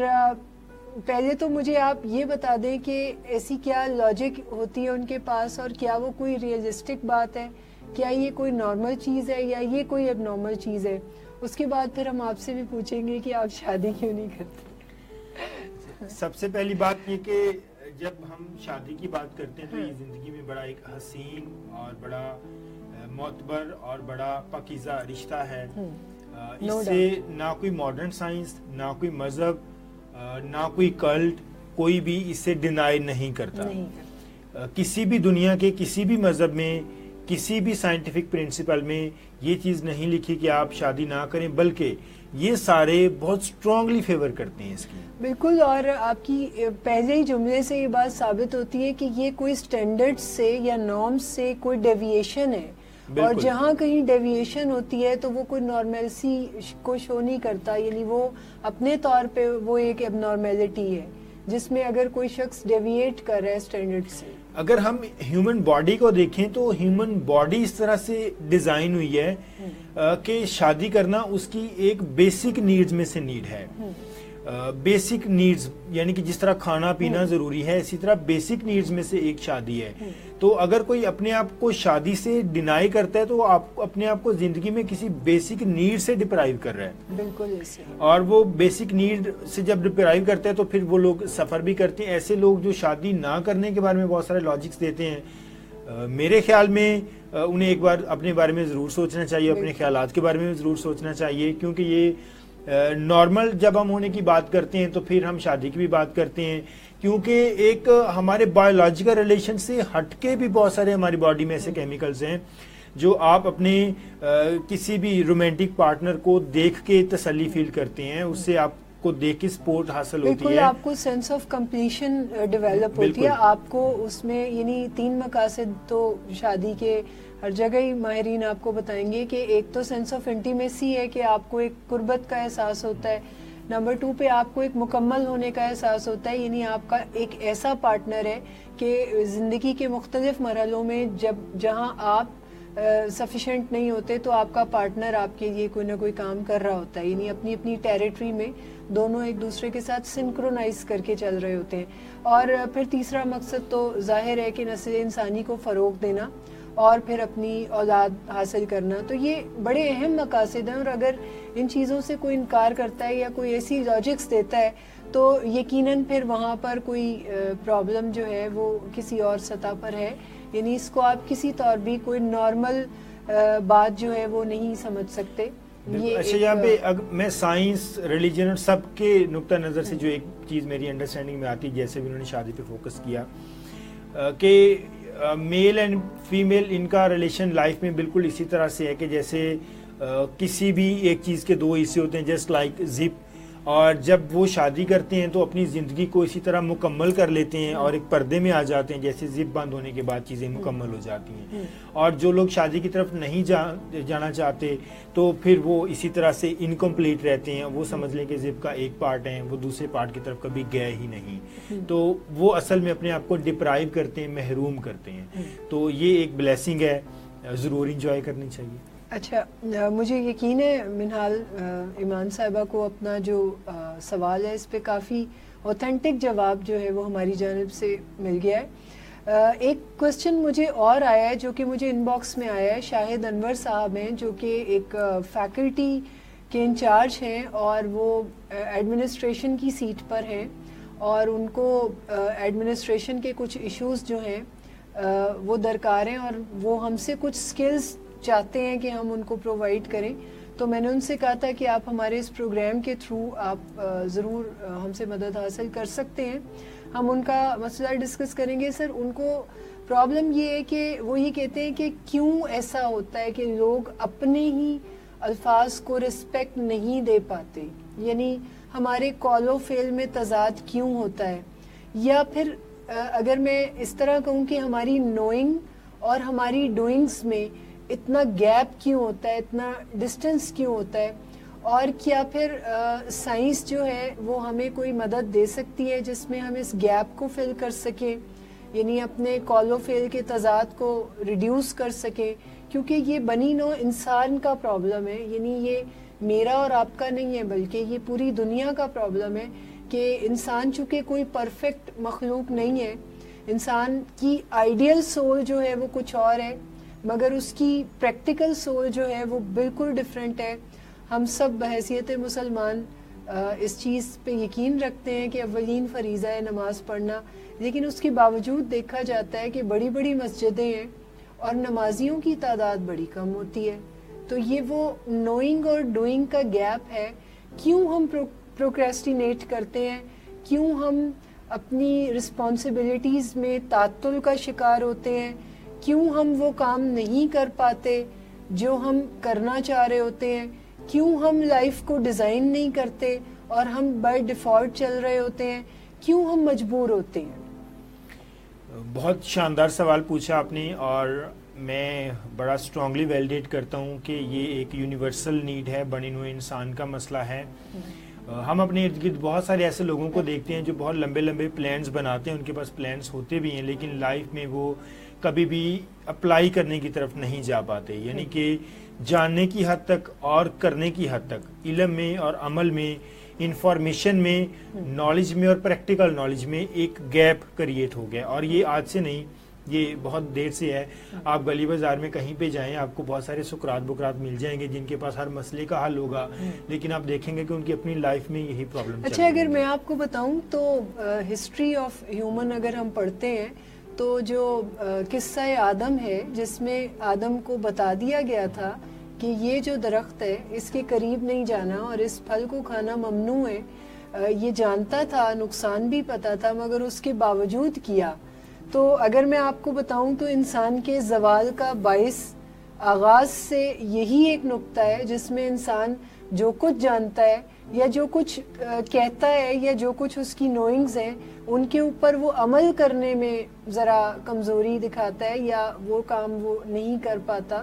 پہلے تو مجھے آپ یہ بتا دیں کہ ایسی کیا لاجک ہوتی ہے ان کے پاس, اور کیا وہ کوئی ریئلسٹک بات ہے, کیا یہ کوئی نارمل چیز ہے یا یہ کوئی اب نارمل چیز ہے. اس کے بعد پھر ہم آپ سے بھی پوچھیں گے کہ آپ شادی کیوں نہیں کرتے. سب سے پہلی بات یہ کہ جب ہم شادی کی بات کرتے ہیں تو یہ زندگی میں بڑا ایک حسین اور بڑا معتبر اور بڑا پاکیزہ رشتہ ہے. اس سے نہ کوئی ماڈرن سائنس, نہ کوئی مذہب, نہ کوئی کلٹ, کوئی بھی اس سے ڈینائی نہیں کرتا. کسی بھی دنیا کے کسی بھی مذہب میں, کسی بھی سائنٹیفک پرنسپل میں یہ چیز نہیں لکھی کہ آپ شادی نہ کریں, بلکہ یہ سارے بہت سٹرونگلی فیور کرتے ہیں اس کی. بالکل, اور آپ کی پہلے ہی جملے سے یہ بات ثابت ہوتی ہے کہ یہ کوئی سٹینڈرڈ سے یا نارمز سے کوئی ڈیویشن ہے, اور جہاں کہیں ڈیویشن ہوتی ہے تو وہ کوئی نارملسی کو شو نہیں کرتا, یعنی وہ اپنے طور پہ وہ ایک اب نارمیلٹی ہے جس میں اگر کوئی شخص ڈیویٹ کر رہا ہے سٹینڈرڈ سے. اگر ہم ہیومن باڈی کو دیکھیں تو ہیومن باڈی اس طرح سے ڈیزائن ہوئی ہے کہ شادی کرنا اس کی ایک بیسک نیڈز میں سے نیڈ ہے. بیسک نیڈز یعنی کہ جس طرح کھانا پینا ضروری ہے, اسی طرح بیسک نیڈز میں سے ایک شادی ہے. تو اگر کوئی اپنے آپ کو شادی سے ڈینائی کرتا ہے تو آپ اپنے آپ کو زندگی میں کسی بیسک نیڈ سے ڈپرائیو کر رہا ہے. بالکل ایسے. اور وہ بیسک نیڈ سے جب ڈپرائیو کرتا ہے تو پھر وہ لوگ سفر بھی کرتے ہیں. ایسے لوگ جو شادی نہ کرنے کے بارے میں بہت سارے لاجکس دیتے ہیں, میرے خیال میں انہیں ایک بار اپنے بارے میں ضرور سوچنا چاہیے, اپنے خیالات کے بارے میں ضرور سوچنا چاہیے, کیونکہ یہ نارمل جب ہم ہونے کی بات کرتے ہیں تو پھر ہم شادی کی بھی بات کرتے ہیں, کیونکہ ایک ہمارے بایولوجیکل ریلیشن سے ہٹ کے بھی بہت سارے ہماری باڈی میں ایسے کیمیکلز ہیں جو آپ اپنے کسی بھی رومانٹک پارٹنر کو دیکھ کے تسلی فیل کرتے ہیں, اس سے آپ کو دیکھ کے سپورٹ حاصل ہوتی ہے. بالکل, آپ کو سینس آف کمپلیشن ڈیولپ ہوتی ہے. آپ کو اس میں یعنی 3 مقاصد تو شادی کے ہر جگہ ہی ماہرین آپ کو بتائیں گے کہ ایک تو سینس آف انٹیمیسی ہے کہ آپ کو ایک قربت کا احساس ہوتا ہے. نمبر 2 پہ آپ کو ایک مکمل ہونے کا احساس ہوتا ہے, یعنی آپ کا ایک ایسا پارٹنر ہے کہ زندگی کے مختلف مرحلوں میں جہاں آپ سفیشینٹ نہیں ہوتے تو آپ کا پارٹنر آپ کے لیے کوئی نہ کوئی کام کر رہا ہوتا ہے, یعنی اپنی اپنی ٹیریٹری میں دونوں ایک دوسرے کے ساتھ سنکرونائز کر کے چل رہے ہوتے ہیں. اور پھر تیسرا مقصد تو ظاہر ہے کہ نسل انسانی کو فروغ دینا اور پھر اپنی اولاد حاصل کرنا. تو یہ بڑے اہم مقاصد ہیں, اور اگر ان چیزوں سے کوئی انکار کرتا ہے یا کوئی ایسی لاجکس دیتا ہے تو یقیناً پھر وہاں پر کوئی پرابلم جو ہے وہ کسی اور سطح پر ہے, یعنی اس کو آپ کسی طور بھی کوئی نارمل بات جو ہے وہ نہیں سمجھ سکتے. اچھا, یہاں پہ میں سائنس, ریلیجن اور سب کے نقطہ نظر سے جو ایک چیز میری انڈرسٹینڈنگ میں آتی ہے, جیسے بھی انہوں نے شادی پہ فوکس کیا کہ میل اینڈ فیمیل ان کا ریلیشن لائف میں بالکل اسی طرح سے ہے کہ جیسے کسی بھی ایک چیز کے 2 حصے ہوتے ہیں, جسٹ لائک زپ, اور جب وہ شادی کرتے ہیں تو اپنی زندگی کو اسی طرح مکمل کر لیتے ہیں اور ایک پردے میں آ جاتے ہیں, جیسے زپ بند ہونے کے بعد چیزیں مکمل ہو جاتی ہیں. اور جو لوگ شادی کی طرف نہیں جانا چاہتے تو پھر وہ اسی طرح سے انکمپلیٹ رہتے ہیں, وہ سمجھ لیں کہ زپ کا ایک پارٹ ہے, وہ دوسرے پارٹ کی طرف کبھی گئے ہی نہیں, تو وہ اصل میں اپنے آپ کو ڈپرائیو کرتے ہیں, محروم کرتے ہیں. تو یہ ایک بلیسنگ ہے, ضرور انجوائے کرنی چاہیے. اچھا, مجھے یقین ہے منہال ایمان صاحبہ کو اپنا جو سوال ہے اس پہ کافی اوتھینٹک جواب جو ہے وہ ہماری جانب سے مل گیا ہے. ایک کوسچن مجھے اور آیا ہے جو کہ مجھے ان باکس میں آیا ہے. شاہد انور صاحب ہیں جو کہ ایک فیکلٹی کے انچارج ہیں اور وہ ایڈمنسٹریشن کی سیٹ پر ہیں, اور ان کو ایڈمنسٹریشن کے کچھ ایشوز جو ہیں وہ درکار ہیں اور وہ ہم سے کچھ سکلز چاہتے ہیں کہ ہم ان کو پرووائڈ کریں. تو میں نے ان سے کہا تھا کہ آپ ہمارے اس پروگرام کے تھرو آپ ضرور ہم سے مدد حاصل کر سکتے ہیں. ہم ان کا مسئلہ ڈسکس کریں گے. سر ان کو پرابلم یہ ہے کہ وہ یہ کہتے ہیں کہ کیوں ایسا ہوتا ہے کہ لوگ اپنے ہی الفاظ کو رسپیکٹ نہیں دے پاتے, یعنی ہمارے کال و فعل میں تضاد کیوں ہوتا ہے, یا پھر اگر میں اس طرح کہوں کہ ہماری نوئنگ اور ہماری ڈوئنگز میں اتنا گیپ کیوں ہوتا ہے, اتنا ڈسٹینس کیوں ہوتا ہے, اور کیا پھر سائنس جو ہے وہ ہمیں کوئی مدد دے سکتی ہے جس میں ہم اس گیپ کو فل کر سکیں, یعنی اپنے کال و فعل کے تضاد کو ریڈیوس کر سکیں, کیونکہ یہ بنی نوع انسان کا پرابلم ہے, یعنی یہ میرا اور آپ کا نہیں ہے بلکہ یہ پوری دنیا کا پرابلم ہے کہ انسان چونکہ کوئی پرفیکٹ مخلوق نہیں ہے, انسان کی آئیڈیل سول جو ہے وہ کچھ اور ہے مگر اس کی پریکٹیکل سول جو ہے وہ بالکل ڈیفرنٹ ہے. ہم سب بحیثیت مسلمان اس چیز پہ یقین رکھتے ہیں کہ اولین فریضہ ہے نماز پڑھنا, لیکن اس کے باوجود دیکھا جاتا ہے کہ بڑی بڑی مسجدیں ہیں اور نمازیوں کی تعداد بڑی کم ہوتی ہے. تو یہ وہ نوئنگ اور ڈوئنگ کا گیپ ہے. کیوں ہم پروکریسٹینیٹ کرتے ہیں, کیوں ہم اپنی رسپانسبلٹیز میں تعطل کا شکار ہوتے ہیں, کیوں ہم وہ کام نہیں کر پاتے جو ہم کرنا چاہ رہے ہوتے ہیں, کیوں ہم لائف کو ڈیزائن نہیں کرتے اور ہم بائی ڈیفالٹ چل رہے ہوتے ہیں, کیوں ہم مجبور ہوتے ہیں. بہت شاندار سوال پوچھا آپ نے, اور میں بڑا اسٹرانگلی ویلیڈیٹ کرتا ہوں کہ یہ ایک یونیورسل نیڈ ہے, بنی نوع انسان کا مسئلہ ہے. ہم اپنے ارد گرد بہت سارے ایسے لوگوں کو دیکھتے ہیں جو بہت لمبے لمبے پلانز بناتے ہیں, ان کے پاس پلانز ہوتے بھی ہیں لیکن لائف میں وہ کبھی بھی اپلائی کرنے کی طرف نہیں جا پاتے, یعنی کہ جاننے کی حد تک اور کرنے کی حد تک, علم میں اور عمل میں, انفارمیشن میں, نالج میں اور پریکٹیکل نالج میں ایک گیپ کریٹ ہو گیا. اور یہ آج سے نہیں, یہ بہت دیر سے ہے. آپ گلی بازار میں کہیں پہ جائیں آپ کو بہت سارے سکرات بکرات مل جائیں گے جن کے پاس ہر مسئلے کا حل ہوگا, لیکن آپ دیکھیں گے کہ ان کی اپنی لائف میں یہی پرابلم. اچھا, اگر میں آپ کو بتاؤں تو ہسٹری آف ہیومن اگر ہم پڑھتے ہیں تو جو قصہ آدم ہے جس میں آدم کو بتا دیا گیا تھا کہ یہ جو درخت ہے اس کے قریب نہیں جانا اور اس پھل کو کھانا ممنوع ہے, یہ جانتا تھا, نقصان بھی پتا تھا, مگر اس کے باوجود کیا. تو اگر میں آپ کو بتاؤں تو انسان کے زوال کا باعث آغاز سے یہی ایک نقطہ ہے جس میں انسان جو کچھ جانتا ہے یا جو کچھ کہتا ہے یا جو کچھ اس کی نوئنگز ہیں ان کے اوپر وہ عمل کرنے میں ذرا کمزوری دکھاتا ہے یا وہ کام وہ نہیں کر پاتا.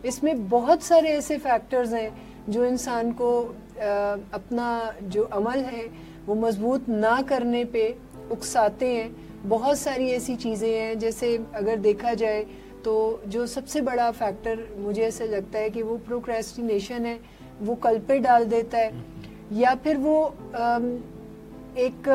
اس میں بہت سارے ایسے فیکٹرز ہیں جو انسان کو اپنا جو عمل ہے وہ مضبوط نہ کرنے پہ اکساتے ہیں. بہت ساری ایسی چیزیں ہیں, جیسے اگر دیکھا جائے تو جو سب سے بڑا فیکٹر مجھے ایسے لگتا ہے کہ وہ پروکریسٹینیشن ہے, وہ کل پہ ڈال دیتا ہے, یا پھر وہ ایک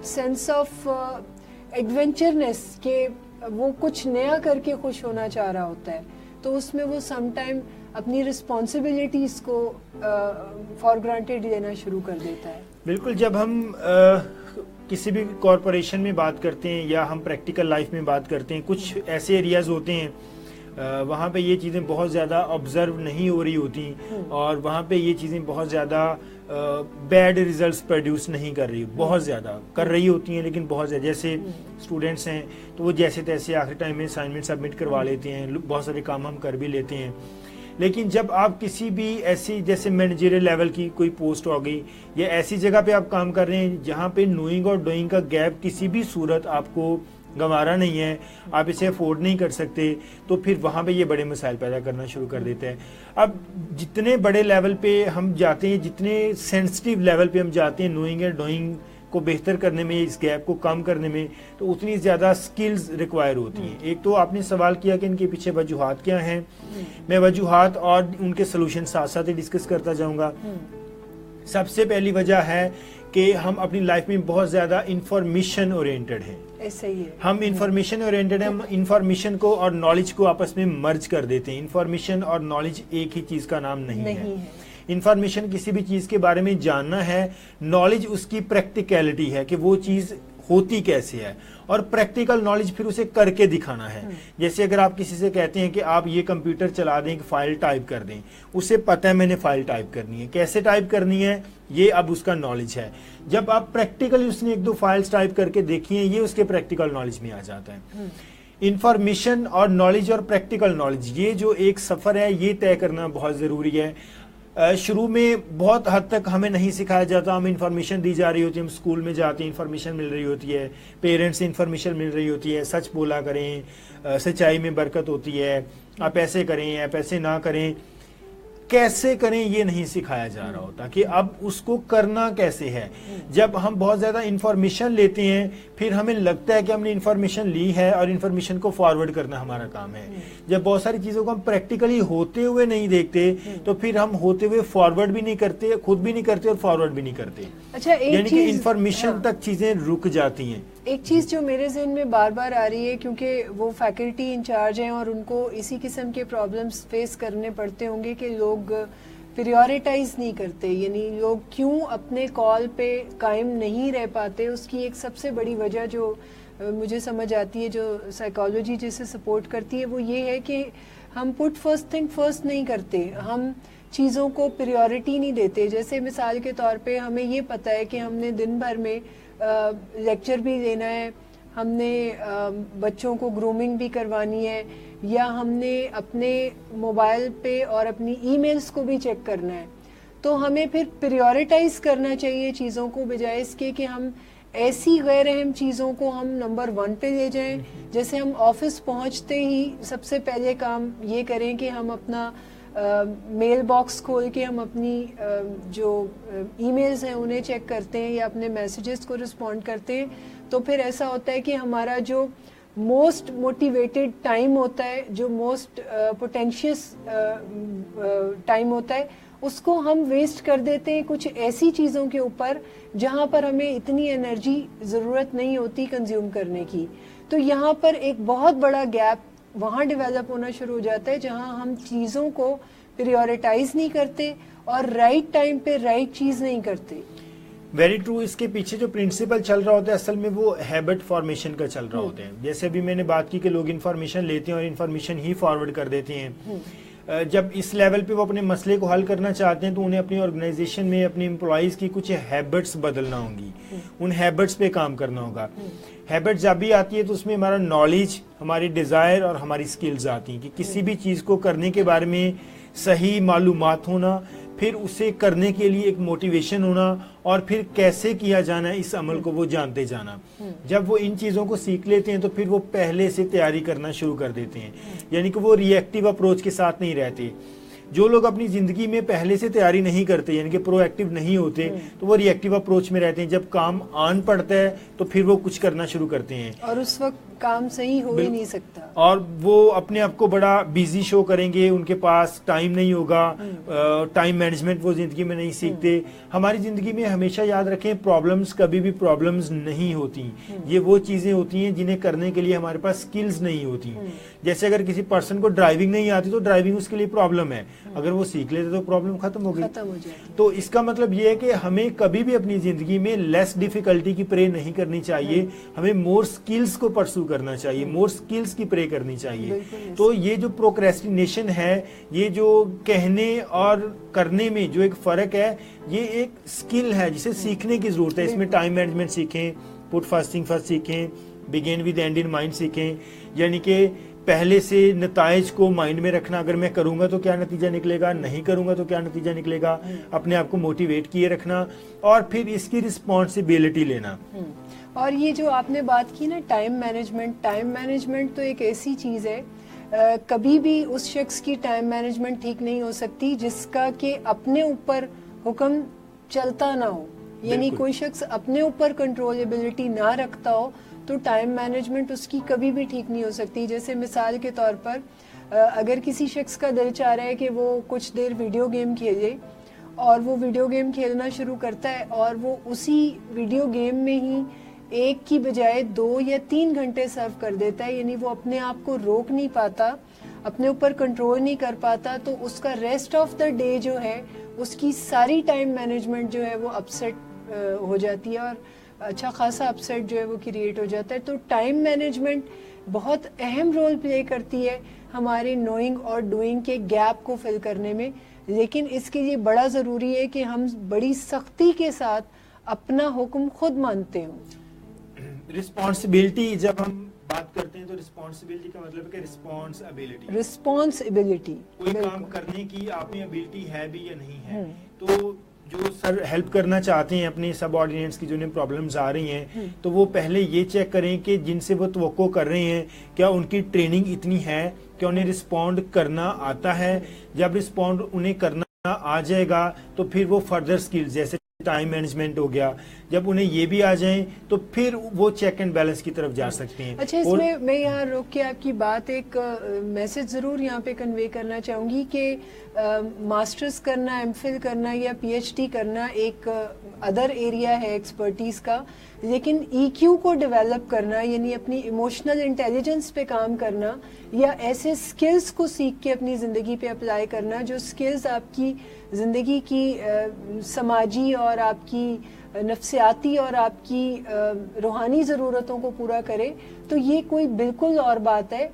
سینس آف ایڈونچرنس کہ وہ کچھ نیا کر کے خوش ہونا چاہ رہا ہوتا ہے, تو اس میں وہ سم ٹائم اپنی رسپانسبلٹیز کو فار گرانٹیڈ لینا شروع کر دیتا ہے. بالکل, جب ہم کسی بھی کارپوریشن میں بات کرتے ہیں یا ہم پریکٹیکل لائف میں بات کرتے ہیں, کچھ ایسے ایریاز ہوتے ہیں وہاں پہ یہ چیزیں بہت زیادہ آبزرو نہیں ہو رہی ہوتی اور وہاں پہ یہ چیزیں بہت زیادہ بیڈ ریزلٹس پروڈیوس نہیں کر رہی, بہت زیادہ کر رہی ہوتی ہیں لیکن بہت زیادہ. جیسے اسٹوڈنٹس ہیں تو وہ جیسے تیسے آخری ٹائم میں اسائنمنٹ سبمٹ کروا لیتے ہیں, بہت سارے کام ہم کر بھی لیتے ہیں, لیکن جب آپ کسی بھی ایسی جیسے مینیجریل لیول کی کوئی پوسٹ ہو گئی یا ایسی جگہ پہ آپ کام کر رہے ہیں جہاں پہ نوئنگ اور ڈوئنگ کا گیپ کسی بھی صورت آپ کو گنوارا نہیں ہے, آپ اسے افورڈ نہیں کر سکتے, تو پھر وہاں پہ یہ بڑے مسائل پیدا کرنا شروع کر دیتا ہے. اب جتنے بڑے لیول پہ ہم جاتے ہیں, جتنے سینسٹیو لیول پہ ہم جاتے ہیں نوئنگ اور ڈوئنگ کو بہتر کرنے میں, اس گیپ کو کم کرنے میں, تو اتنی زیادہ سکلز ریکوائر ہوتی ہیں. ایک تو آپ نے سوال کیا کہ ان کے پیچھے وجوہات کیا ہیں, میں وجوہات اور ان کے سلوشن ساتھ ساتھ ہی ڈسکس کرتا جاؤں گا. سب سے پہلی وجہ ہے کہ ہم اپنی لائف میں بہت زیادہ انفارمیشن اورینٹڈ ہیں. ایسا ہی ہے, ہم انفارمیشن اورینٹڈ ہیں, ہم انفارمیشن کو اور نالج کو آپس میں مرج کر دیتے ہیں. انفارمیشن اور نالج ایک ہی چیز کا نام نہیں ہے. انفارمیشن کسی بھی چیز کے بارے میں جاننا ہے, نالج اس کی پریکٹیکلٹی ہے کہ وہ چیز ہوتی کیسے ہے, اور پریکٹیکل نالج پھر اسے کر کے دکھانا ہے. جیسے اگر آپ کسی سے کہتے ہیں کہ آپ یہ کمپیوٹر چلا دیں, کہ فائل ٹائپ کر دیں, اسے پتہ ہے میں نے فائل ٹائپ کرنی ہے, کیسے ٹائپ کرنی ہے یہ اب اس کا نالج ہے. جب آپ پریکٹیکلی اس نے 1-2 فائلز ٹائپ کر کے دیکھی ہیں, یہ اس کے پریکٹیکل نالج میں آ جاتا ہے. انفارمیشن اور نالج اور پریکٹیکل نالج, یہ جو ایک سفر ہے یہ طے کرنا بہت ضروری ہے. شروع میں بہت حد تک ہمیں نہیں سکھایا جاتا, ہمیں انفارمیشن دی جا رہی ہوتی ہے, ہم اسکول میں جاتے ہیں انفارمیشن مل رہی ہوتی ہے, پیرنٹس سے انفارمیشن مل رہی ہوتی ہے, سچ بولا کریں, سچائی میں برکت ہوتی ہے, آپ ایسے کریں آپ ایسے نہ کریں, کیسے کریں یہ نہیں سکھایا جا رہا ہوتا کہ اب اس کو کرنا کیسے ہے. جب ہم بہت زیادہ انفارمیشن لیتے ہیں پھر ہمیں لگتا ہے کہ ہم نے انفارمیشن لی ہے اور انفارمیشن کو فارورڈ کرنا ہمارا کام ہے. جب بہت ساری چیزوں کو ہم پریکٹیکلی ہوتے ہوئے نہیں دیکھتے تو پھر ہم ہوتے ہوئے فارورڈ بھی نہیں کرتے, خود بھی نہیں کرتے اور فارورڈ بھی نہیں کرتے. اچھا, یعنی کہ انفارمیشن تک چیزیں رک جاتی ہیں. ایک چیز جو میرے ذہن میں بار بار آ رہی ہے, کیونکہ وہ فیکلٹی انچارج ہیں اور ان کو اسی قسم کے پرابلمس فیس کرنے پڑتے ہوں گے کہ لوگ پریورٹائز نہیں کرتے, یعنی لوگ کیوں اپنے کال پہ قائم نہیں رہ پاتے. اس کی ایک سب سے بڑی وجہ جو مجھے سمجھ آتی ہے, جو سائیکالوجی جسے سپورٹ کرتی ہے, وہ یہ ہے کہ ہم پٹ فرسٹ تھنگ فرسٹ نہیں کرتے, ہم چیزوں کو پریورٹی نہیں دیتے. جیسے مثال کے طور پہ ہمیں یہ پتہ ہے کہ ہم نے دن بھر میں لیکچر بھی دینا ہے, ہم نے بچوں کو گرومنگ بھی کروانی ہے, یا ہم نے اپنے موبائل پہ اور اپنی ای میلز کو بھی چیک کرنا ہے. تو ہمیں پھر پریورٹائز کرنا چاہیے چیزوں کو, بجائے اس کے کہ ہم ایسی غیر اہم چیزوں کو ہم نمبر 1 پہ لے جائیں. جیسے ہم آفس پہنچتے ہی سب سے پہلے کام یہ کریں کہ ہم اپنا میل باکس کھول کے ہم اپنی جو ای میلز ہیں انہیں چیک کرتے ہیں یا اپنے میسیجز کو رسپونڈ کرتے ہیں. تو پھر ایسا ہوتا ہے کہ ہمارا جو موسٹ موٹیویٹڈ ٹائم ہوتا ہے, جو موسٹ پوٹینشیس ٹائم ہوتا ہے, اس کو ہم ویسٹ کر دیتے ہیں کچھ ایسی چیزوں کے اوپر جہاں پر ہمیں اتنی انرجی ضرورت نہیں ہوتی کنزیوم کرنے کی. تو یہاں پر ایک بہت بڑا گیپ وہاں ڈیولپ ہونا شروع ہو جاتا ہے جہاں ہم چیزوں کو پریورٹائز نہیں کرتے اور رائٹ ٹائم پہ رائٹ چیز نہیں کرتے. Very true. اس کے پیچھے جو پرنسپل چل رہا ہوتا ہے اصل میں وہ ہیبٹ فارمیشن کا چل رہا ہوتا ہے. جیسے ابھی میں نے بات کی کہ لوگ انفارمیشن لیتے ہیں اور انفارمیشن ہی فارورڈ کر دیتے ہیں. جب اس لیول پہ وہ اپنے مسئلے کو حل کرنا چاہتے ہیں تو انہیں اپنی آرگنائزیشن میں اپنے امپلائیز کی کچھ ہیبٹس بدلنا ہوں گی, ان ہیبٹس پہ کام کرنا ہوگا. ہیبٹ جب بھی آتی ہے تو اس میں ہمارا نالج, ہماری ڈیزائر اور ہماری سکلز آتی ہیں کہ کسی بھی چیز کو کرنے کے بارے میں صحیح معلومات ہونا, پھر اسے کرنے کے لیے ایک موٹیویشن ہونا, اور پھر کیسے کیا جانا ہے اس عمل کو وہ جانتے جانا. جب وہ ان چیزوں کو سیکھ لیتے ہیں تو پھر وہ پہلے سے تیاری کرنا شروع کر دیتے ہیں, یعنی کہ وہ ری ایکٹیو اپروچ کے ساتھ نہیں رہتے. جو لوگ اپنی زندگی میں پہلے سے تیاری نہیں کرتے یعنی کہ پرو ایکٹیو نہیں ہوتے تو وہ ری ایکٹیو اپروچ میں رہتے ہیں. جب کام آن پڑتا ہے تو پھر وہ کچھ کرنا شروع کرتے ہیں اور اس وقت کام صحیح ہو ہی نہیں سکتا, اور وہ اپنے آپ کو بڑا بیزی شو کریں گے, ان کے پاس ٹائم نہیں ہوگا, ٹائم مینجمنٹ وہ زندگی میں نہیں سیکھتے. ہماری زندگی میں ہمیشہ یاد رکھیں پرابلمز کبھی بھی پرابلمز نہیں ہوتی, یہ وہ چیزیں ہوتی ہیں جنہیں کرنے کے لیے ہمارے پاس سکلز نہیں ہوتی. جیسے اگر کسی پرسن کو ڈرائیونگ نہیں آتی تو ڈرائیونگ اس کے لیے پرابلم ہے, اگر وہ سیکھ لیتے تو پرابلم ختم ہو گئی. تو اس کا مطلب یہ ہے کہ ہمیں کبھی بھی اپنی زندگی میں لیس ڈیفیکلٹی کی پرے نہیں کرنی چاہیے, ہمیں مور سکلز کو پرسو کرنا چاہیے, مور سکلز کی پرے کرنی چاہیے. تو یہ جو پروکریسٹینیشن ہے, یہ جو کہنے اور کرنے میں جو ایک فرق ہے, یہ ایک سکل ہے جسے سیکھنے کی ضرورت ہے. اس میں ٹائم مینجمنٹ سیکھیں, پٹ فرسٹ تھنگ فرسٹ سیکھیں, begin with and in mind سیکھیں, یعنی کہ پہلے سے نتائج کو مائنڈ میں رکھنا, اگر میں کروں گا تو کیا نتیجہ نکلے گا, نہیں کروں گا تو کیا نتیجہ نکلے گا, اپنے آپ کو موٹیویٹ کیے رکھنا, اور پھر اس کی رسپانسبلٹی لینا. اور یہ جو آپ نے بات کی نا ٹائم مینجمنٹ تو ایک ایسی چیز ہے, کبھی بھی اس شخص کی ٹائم مینجمنٹ ٹھیک نہیں ہو سکتی جس کا کہ اپنے اوپر حکم چلتا نہ ہو, یعنی کوئی شخص اپنے اوپر کنٹرولبلٹی نہ رکھتا ہو تو ٹائم مینجمنٹ اس کی کبھی بھی ٹھیک نہیں ہو سکتی. جیسے مثال کے طور پر اگر کسی شخص کا دل چاہ رہا ہے کہ وہ کچھ دیر ویڈیو گیم کھیلے, اور وہ ویڈیو گیم کھیلنا شروع کرتا ہے اور وہ اسی ویڈیو گیم میں ہی 1 کی بجائے 2 یا 3 گھنٹے سرو کر دیتا ہے, یعنی وہ اپنے آپ کو روک نہیں پاتا, اپنے اوپر کنٹرول نہیں کر پاتا, تو اس کا ریسٹ آف دا ڈے جو ہے اس کی ساری ٹائم مینجمنٹ جو ہے وہ اپسیٹ ہو جاتی ہے اور اچھا خاصا اپسیٹ جو ہے وہ کریٹ ہو جاتا ہے. تو ٹائم مینجمنٹ بہت اہم رول پلے کرتی ہے ہمارے نوئنگ اور ڈوئنگ کے گیپ کو فل کرنے میں, لیکن اس کے لیے بڑا ضروری ہے کہ ہم بڑی سختی کے ساتھ اپنا حکم خود مانتے ہوں. رسپانسبلٹی جب ہم بات کرتے ہیں تو رسپانسبلٹی کا مطلب ہے کہ رسپانسبلٹی کوئی کام کرنے کی آپ میں ابیلٹی ہے بھی یا نہیں ہے. تو جو سر ہیلپ کرنا چاہتے ہیں اپنے سب آرڈیننٹس کی جو انہیں پرابلمز آ رہی ہیں تو وہ پہلے یہ چیک کریں کہ جن سے وہ توقع کر رہے ہیں کیا ان کی ٹریننگ اتنی ہے کہ انہیں رسپونڈ کرنا آتا ہے. جب رسپونڈ انہیں کرنا آ جائے گا تو پھر وہ فردر سکلز جیسے ٹائم مینجمنٹ ہو گیا, جب انہیں یہ بھی آ جائیں تو پھر وہ چیک اینڈ بیلنس کی طرف جا سکتے ہیں. اچھا, اس میں یہاں روک کے آپ کی بات ایک میسج ضرور یہاں پہ کنوے کرنا چاہوں گی کہ ماسٹرز کرنا, ایم فل کرنا یا پی ایچ ڈی کرنا ایک ادر ایریا ہے ایکسپرٹیز کا, لیکن ای کیو کو ڈیولپ کرنا یعنی اپنی ایموشنل انٹیلیجنس پہ کام کرنا یا ایسے سکلز کو سیکھ کے اپنی زندگی پہ اپلائی کرنا جو سکلز آپ کی زندگی کی سماجی اور آپ کی نفسیاتی اور آپ کی روحانی ضرورتوں کو پورا کرے, تو یہ کوئی بالکل اور بات ہے.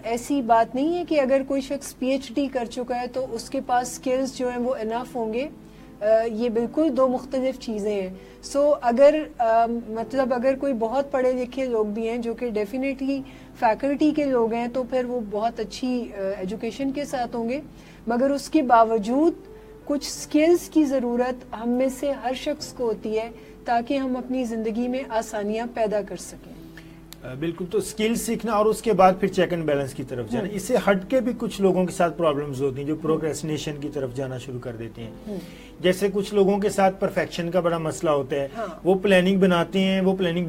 ایسی بات نہیں ہے کہ اگر کوئی شخص پی ایچ ڈی کر چکا ہے تو اس کے پاس سکلز جو ہیں وہ انف ہوں گے. یہ بالکل دو مختلف چیزیں ہیں. سو اگر کوئی بہت پڑھے لکھے لوگ بھی ہیں جو کہ ڈیفینیٹلی فیکلٹی کے لوگ ہیں تو پھر وہ بہت اچھی ایجوکیشن کے ساتھ ہوں گے, مگر اس کے باوجود کچھ سکلز کی ضرورت ہم میں سے ہر شخص کو ہوتی ہے تاکہ ہم اپنی زندگی میں آسانیاں پیدا کر سکیں. بالکل, تو سکل سیکھنا اور اس کے بعد پھر چیک اینڈ بیلنس کی طرف جانا. اس سے ہٹ کے بھی کچھ لوگوں کے ساتھ پرابلمز ہوتی ہیں جو پروکریسٹینیشن کی طرف جانا شروع کر دیتے ہیں. جیسے کچھ لوگوں کے ساتھ پرفیکشن کا بڑا مسئلہ ہوتا ہے, وہ پلاننگ بناتے ہیں اور پلاننگ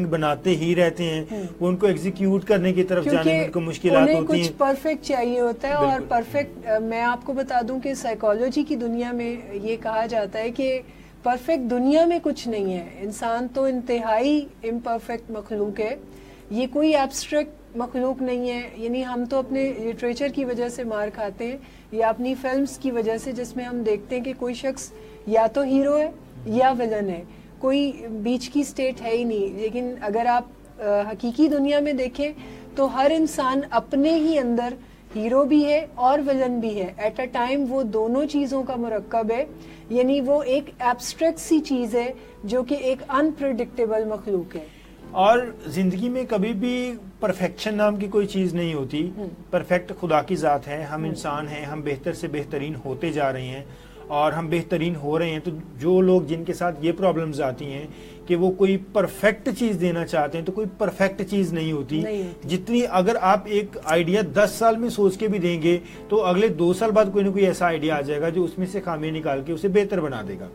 بناتے ہی رہتے ہیں, وہ ان کو ایگزیکیوٹ کرنے کی طرف جانے میں ان کو مشکلات ہوتی ہیں. کچھ پرفیکٹ چاہیے ہوتا ہے اور پرفیکٹ, میں آپ کو بتا دوں کہ سائیکالوجی کی دنیا میں یہ کہا جاتا ہے کہ پرفیکٹ دنیا میں کچھ نہیں ہے. انسان تو انتہائی امپرفیکٹ مخلوق ہے, یہ کوئی ایبسٹریکٹ مخلوق نہیں ہے. یعنی ہم تو اپنے لٹریچر کی وجہ سے مار کھاتے ہیں یا اپنی فلمز کی وجہ سے جس میں ہم دیکھتے ہیں کہ کوئی شخص یا تو ہیرو ہے یا ویلن ہے, کوئی بیچ کی سٹیٹ ہے ہی نہیں. لیکن اگر آپ حقیقی دنیا میں دیکھیں تو ہر انسان اپنے ہی اندر ہیرو بھی ہے اور ویلن بھی ہے. ایٹ اے ٹائم وہ دونوں چیزوں کا مرکب ہے, یعنی وہ ایک ایبسٹریکٹ سی چیز ہے جو کہ ایک انپریڈکٹیبل مخلوق ہے. اور زندگی میں کبھی بھی پرفیکشن نام کی کوئی چیز نہیں ہوتی. پرفیکٹ خدا کی ذات ہے, ہم انسان ہیں, ہم بہتر سے بہترین ہوتے جا رہے ہیں اور ہم بہترین ہو رہے ہیں. تو جو لوگ جن کے ساتھ یہ پرابلمز آتی ہیں کہ وہ کوئی پرفیکٹ چیز دینا چاہتے ہیں تو کوئی پرفیکٹ چیز نہیں ہوتی. جتنی اگر آپ ایک آئیڈیا 10 سال میں سوچ کے بھی دیں گے تو اگلے 2 سال بعد کوئی نہ کوئی ایسا آئیڈیا آ جائے گا جو اس میں سے خامیاں نکال کے اسے بہتر بنا دے گا.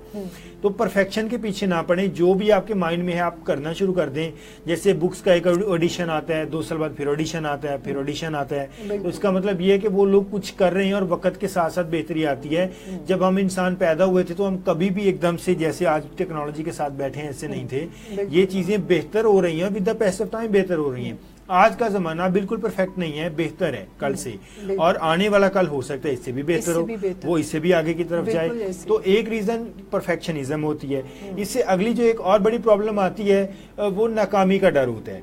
تو پرفیکشن کے پیچھے نہ پڑیں, جو بھی آپ کے مائنڈ میں ہے آپ کرنا شروع کر دیں. جیسے بکس کا ایک آڈیشن آتا ہے, 2 سال بعد پھر آڈیشن آتا ہے, پھر آڈیشن آتا ہے. تو اس کا مطلب یہ ہے کہ وہ لوگ کچھ کر رہے ہیں اور وقت کے ساتھ ساتھ بہتری آتی ہے. جب ہم انسان پیدا ہوئے تھے تو ہم کبھی بھی ایک دم سے جیسے آج ٹیکنالوجی کے ساتھ بیٹھے ہیں ایسے نہیں تھے. یہ چیزیں بہتر ہو رہی ہیں, with the pace of time بہتر ہو رہی ہیں. آج کا زمانہ بالکل پرفیکٹ نہیں ہے, بہتر ہے کل سے, اور آنے والا کل ہو سکتا ہے اس سے بھی بہتر ہو, وہ اس سے بھی آگے کی طرف جائے. تو ایک ریزن پرفیکشنزم ہوتی ہے. اس سے اگلی جو ایک اور بڑی پرابلم آتی ہے وہ ناکامی کا ڈر ہوتا ہے.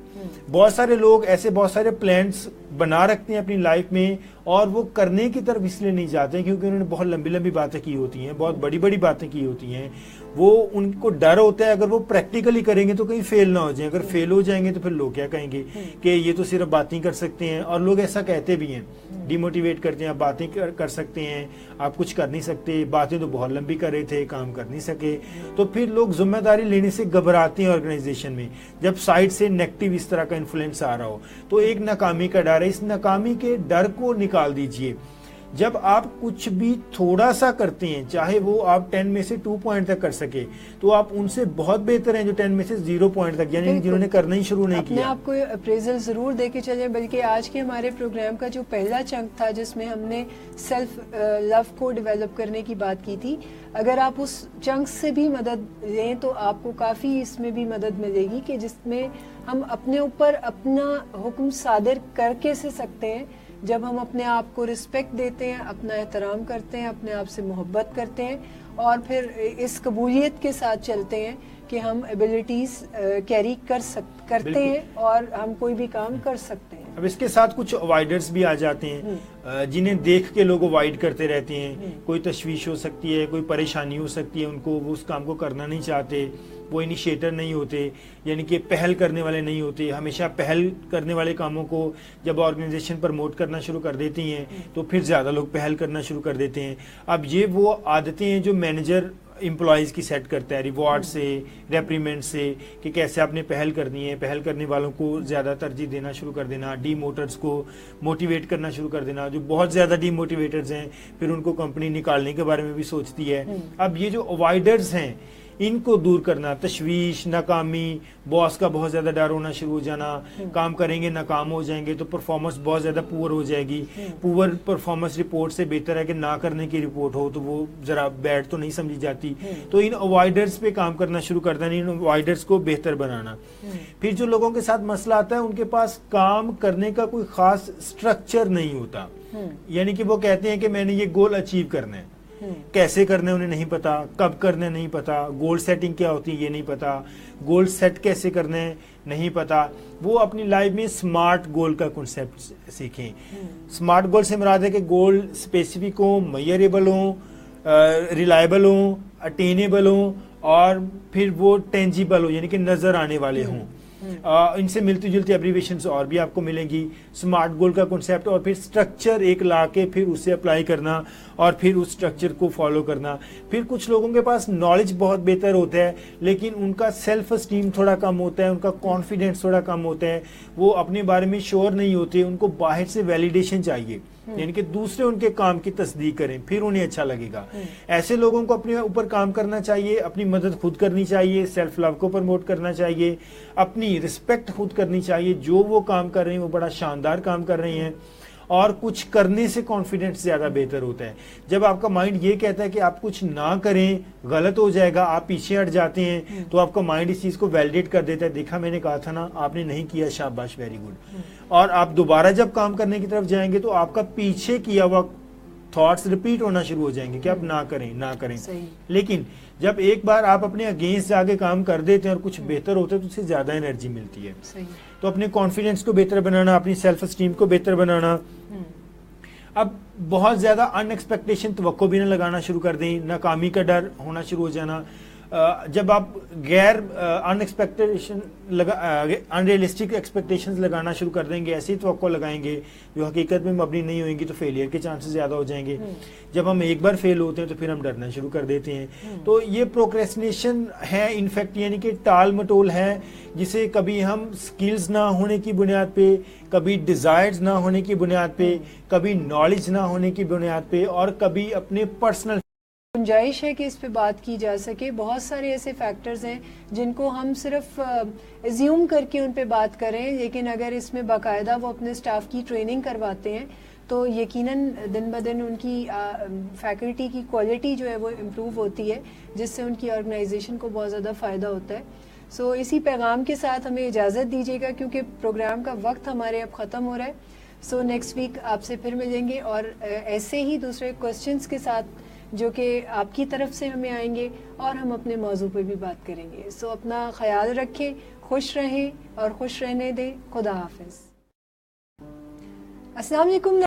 بہت سارے لوگ ایسے بہت سارے پلانس بنا رکھتے ہیں اپنی لائف میں اور وہ کرنے کی طرف اس لیے نہیں جاتے کیونکہ انہوں نے بہت لمبی لمبی باتیں کی ہوتی ہیں, بہت بڑی بڑی باتیں کی ہوتی ہیں. وہ ان کو ڈر ہوتا ہے اگر وہ پریکٹیکلی کریں گے تو کہیں فیل نہ ہو جائیں. اگر فیل ہو جائیں گے تو پھر لوگ کیا کہیں گے کہ یہ تو صرف باتیں کر سکتے ہیں. اور لوگ ایسا کہتے بھی ہیں, ڈیموٹیویٹ کرتے ہیں, آپ باتیں کر سکتے ہیں, آپ کچھ کر نہیں سکتے, باتیں تو بہت لمبی کر رہے تھے, کام کر نہیں سکے. تو پھر لوگ ذمہ داری لینے سے گھبراتے ہیں آرگنائزیشن میں جب سائڈ سے نیگیٹو اس طرح کا انفلوئنس آ رہا ہو. تو ایک ناکامی کا ڈر ہے, اس ناکامی کے ڈر کو نکال دیجئے. جب آپ کچھ بھی تھوڑا سا کرتے ہیں, چاہے وہ آپ 10 میں سے 2 پوائنٹ تک کر سکے, تو آپ ان سے بہت بہتر ہیں جو 10 میں سے 0 پوائنٹ تک, یعنی جنہوں نے کرنا ہی شروع نہیں کیا. اپنے آپ کو اپریزل ضرور دے کے چلیں. بلکہ آج کے ہمارے پروگرام کا جو پہلا چنک تھا جس میں ہم نے سیلف لو کو ڈیولپ کرنے کی بات کی تھی, اگر آپ اس چنک سے بھی مدد لیں تو آپ کو کافی اس میں بھی مدد ملے گی کہ جس میں ہم اپنے اوپر اپنا حکم صادر کر کے سے سکتے ہیں جب ہم اپنے آپ کو رسپیکٹ دیتے ہیں, اپنا احترام کرتے ہیں, اپنے آپ سے محبت کرتے ہیں اور پھر اس قبولیت کے ساتھ چلتے ہیں کہ ہم ایبلٹیز کیری کرتے ہیں اور ہم کوئی بھی کام کر سکتے ہیں. اب اس کے ساتھ کچھ اوائڈرز بھی آ جاتے ہیں جنہیں دیکھ کے لوگ اوائڈ کرتے رہتے ہیں. کوئی تشویش ہو سکتی ہے, کوئی پریشانی ہو سکتی ہے ان کو, وہ اس کام کو کرنا نہیں چاہتے, وہ انیشیٹر نہیں ہوتے, یعنی کہ پہل کرنے والے نہیں ہوتے. ہمیشہ پہل کرنے والے کاموں کو جب آرگنائزیشن پروموٹ کرنا شروع کر دیتی ہیں تو پھر زیادہ لوگ پہل کرنا شروع کر دیتے ہیں. اب یہ وہ عادتیں ہیں جو مینیجر امپلائیز کی سیٹ کرتا ہے, ریوارڈ سے, ریپریمنٹ سے, کہ کیسے آپ نے پہل کرنی ہے, پہل کرنے والوں کو زیادہ ترجیح دینا شروع کر دینا, ڈی موٹرز کو موٹیویٹ کرنا شروع کر دینا. جو بہت زیادہ ڈی موٹیویٹرز ہیں پھر ان کو کمپنی نکالنے کے بارے میں بھی سوچتی ہے. اب یہ جو اوائڈرز ہیں ان کو دور کرنا, تشویش, ناکامی, باس کا بہت زیادہ ڈر ہونا شروع ہو جانا, کام کریں گے ناکام ہو جائیں گے تو پرفارمنس بہت زیادہ پور ہو جائے گی. پور پرفارمنس رپورٹ سے بہتر ہے کہ نہ کرنے کی رپورٹ ہو, تو وہ ذرا بیڈ تو نہیں سمجھی جاتی. تو ان اوائڈرز پہ کام کرنا شروع کرتا ہے, ان اوائڈرز کو بہتر بنانا. پھر جو لوگوں کے ساتھ مسئلہ آتا ہے ان کے پاس کام کرنے کا کوئی خاص سٹرکچر نہیں ہوتا, یعنی کہ وہ کہتے ہیں کہ میں نے یہ گول اچیو کرنا ہے, کیسے کرنے انہیں نہیں پتا, کب کرنے نہیں پتا, گول سیٹنگ کیا ہوتی ہے یہ نہیں پتا, گول سیٹ کیسے کرنے نہیں پتا. وہ اپنی لائف میں سمارٹ گول کا کنسیپٹ سیکھیں. سمارٹ گول سے مراد ہے کہ گول اسپیسیفک ہوں, میئریبل ہوں, ریلائبل ہوں, اٹینیبل ہوں اور پھر وہ ٹینجیبل ہو, یعنی کہ نظر آنے والے ہوں. ان سے ملتی جلتی ایبریویشنز اور بھی آپ کو ملیں گی. سمارٹ گول کا کنسیپٹ اور پھر سٹرکچر ایک لا کے پھر اسے اپلائی کرنا اور پھر اس سٹرکچر کو فالو کرنا. پھر کچھ لوگوں کے پاس نالج بہت بہتر ہوتا ہے لیکن ان کا سیلف اسٹیم تھوڑا کم ہوتا ہے, ان کا کانفیڈنس تھوڑا کم ہوتا ہے, وہ اپنے بارے میں شیور نہیں ہوتے, ان کو باہر سے ویلیڈیشن چاہیے, یعنی کہ دوسرے ان کے کام کی تصدیق کریں پھر انہیں اچھا لگے گا. ایسے لوگوں کو اپنے اوپر کام کرنا چاہیے, اپنی مدد خود کرنی چاہیے, سیلف لو کو پروموٹ کرنا چاہیے, اپنی رسپیکٹ خود کرنی چاہیے. جو وہ کام کر رہے ہیں وہ بڑا شاندار کام کر رہے ہیں اور کچھ کرنے سے کانفیڈنس زیادہ بہتر ہوتا ہے. جب آپ کا مائنڈ یہ کہتا ہے کہ آپ کچھ نہ کریں غلط ہو جائے گا, آپ پیچھے ہٹ جاتے ہیں, تو آپ کا مائنڈ اس چیز کو ویلیڈیٹ کر دیتا ہے, دیکھا میں نے کہا تھا نا, آپ نے نہیں کیا, شاباش, ویری گڈ. اور آپ دوبارہ جب کام کرنے کی طرف جائیں گے تو آپ کا پیچھے کیا ہوا تھاٹس ریپیٹ ہونا شروع ہو جائیں گے کہ آپ نہ کریں نہ کریں. لیکن جب ایک بار آپ اپنے اگینسٹ جا کے کام کر دیتے ہیں اور کچھ بہتر ہوتا ہے تو اس سے زیادہ انرجی ملتی ہے. تو اپنے کانفیڈنس کو بہتر بنانا, اپنی سیلف اسٹیم کو بہتر بنانا. اب بہت زیادہ ان ایکسپیکٹیشن توقع بھی نہ لگانا شروع کر دیں, ناکامی کا ڈر ہونا شروع ہو جانا. جب آپ غیر ان ریئلسٹک ایکسپیکٹیشنز لگانا شروع کر دیں گے, ایسی توقع لگائیں گے جو حقیقت میں مبنی نہیں ہوئیں گی, تو فیلئر کے چانسز زیادہ ہو جائیں گے. جب ہم ایک بار فیل ہوتے ہیں تو پھر ہم ڈرنا شروع کر دیتے ہیں. تو یہ پروکریسٹینیشن ہے انفیکٹ, یعنی کہ ٹال مٹول ہے, جسے کبھی ہم سکلز نہ ہونے کی بنیاد پہ, کبھی ڈیزائرز نہ ہونے کی بنیاد پہ, کبھی نالج نہ ہونے کی بنیاد پہ, اور کبھی اپنے پرسنل گنجائش ہے کہ اس پہ بات کی جا سکے. بہت سارے ایسے فیکٹرز ہیں جن کو ہم صرف ایزیوم کر کے ان پہ بات کریں, لیکن اگر اس میں باقاعدہ وہ اپنے سٹاف کی ٹریننگ کرواتے ہیں تو یقیناً دن بدن ان کی فیکلٹی کی کوالٹی جو ہے وہ امپروو ہوتی ہے, جس سے ان کی آرگنائزیشن کو بہت زیادہ فائدہ ہوتا ہے. سو اسی پیغام کے ساتھ ہمیں اجازت دیجیے گا کیونکہ پروگرام کا وقت ہمارے اب ختم ہو رہا ہے. سو نیکسٹ ویک آپ سے پھر ملیں گے اور ایسے ہی دوسرے کوسچنس کے ساتھ جو کہ آپ کی طرف سے ہمیں آئیں گے اور ہم اپنے موضوع پہ بھی بات کریں گے. سو اپنا خیال رکھیں, خوش رہیں اور خوش رہنے دیں. خدا حافظ. السلام علیکم.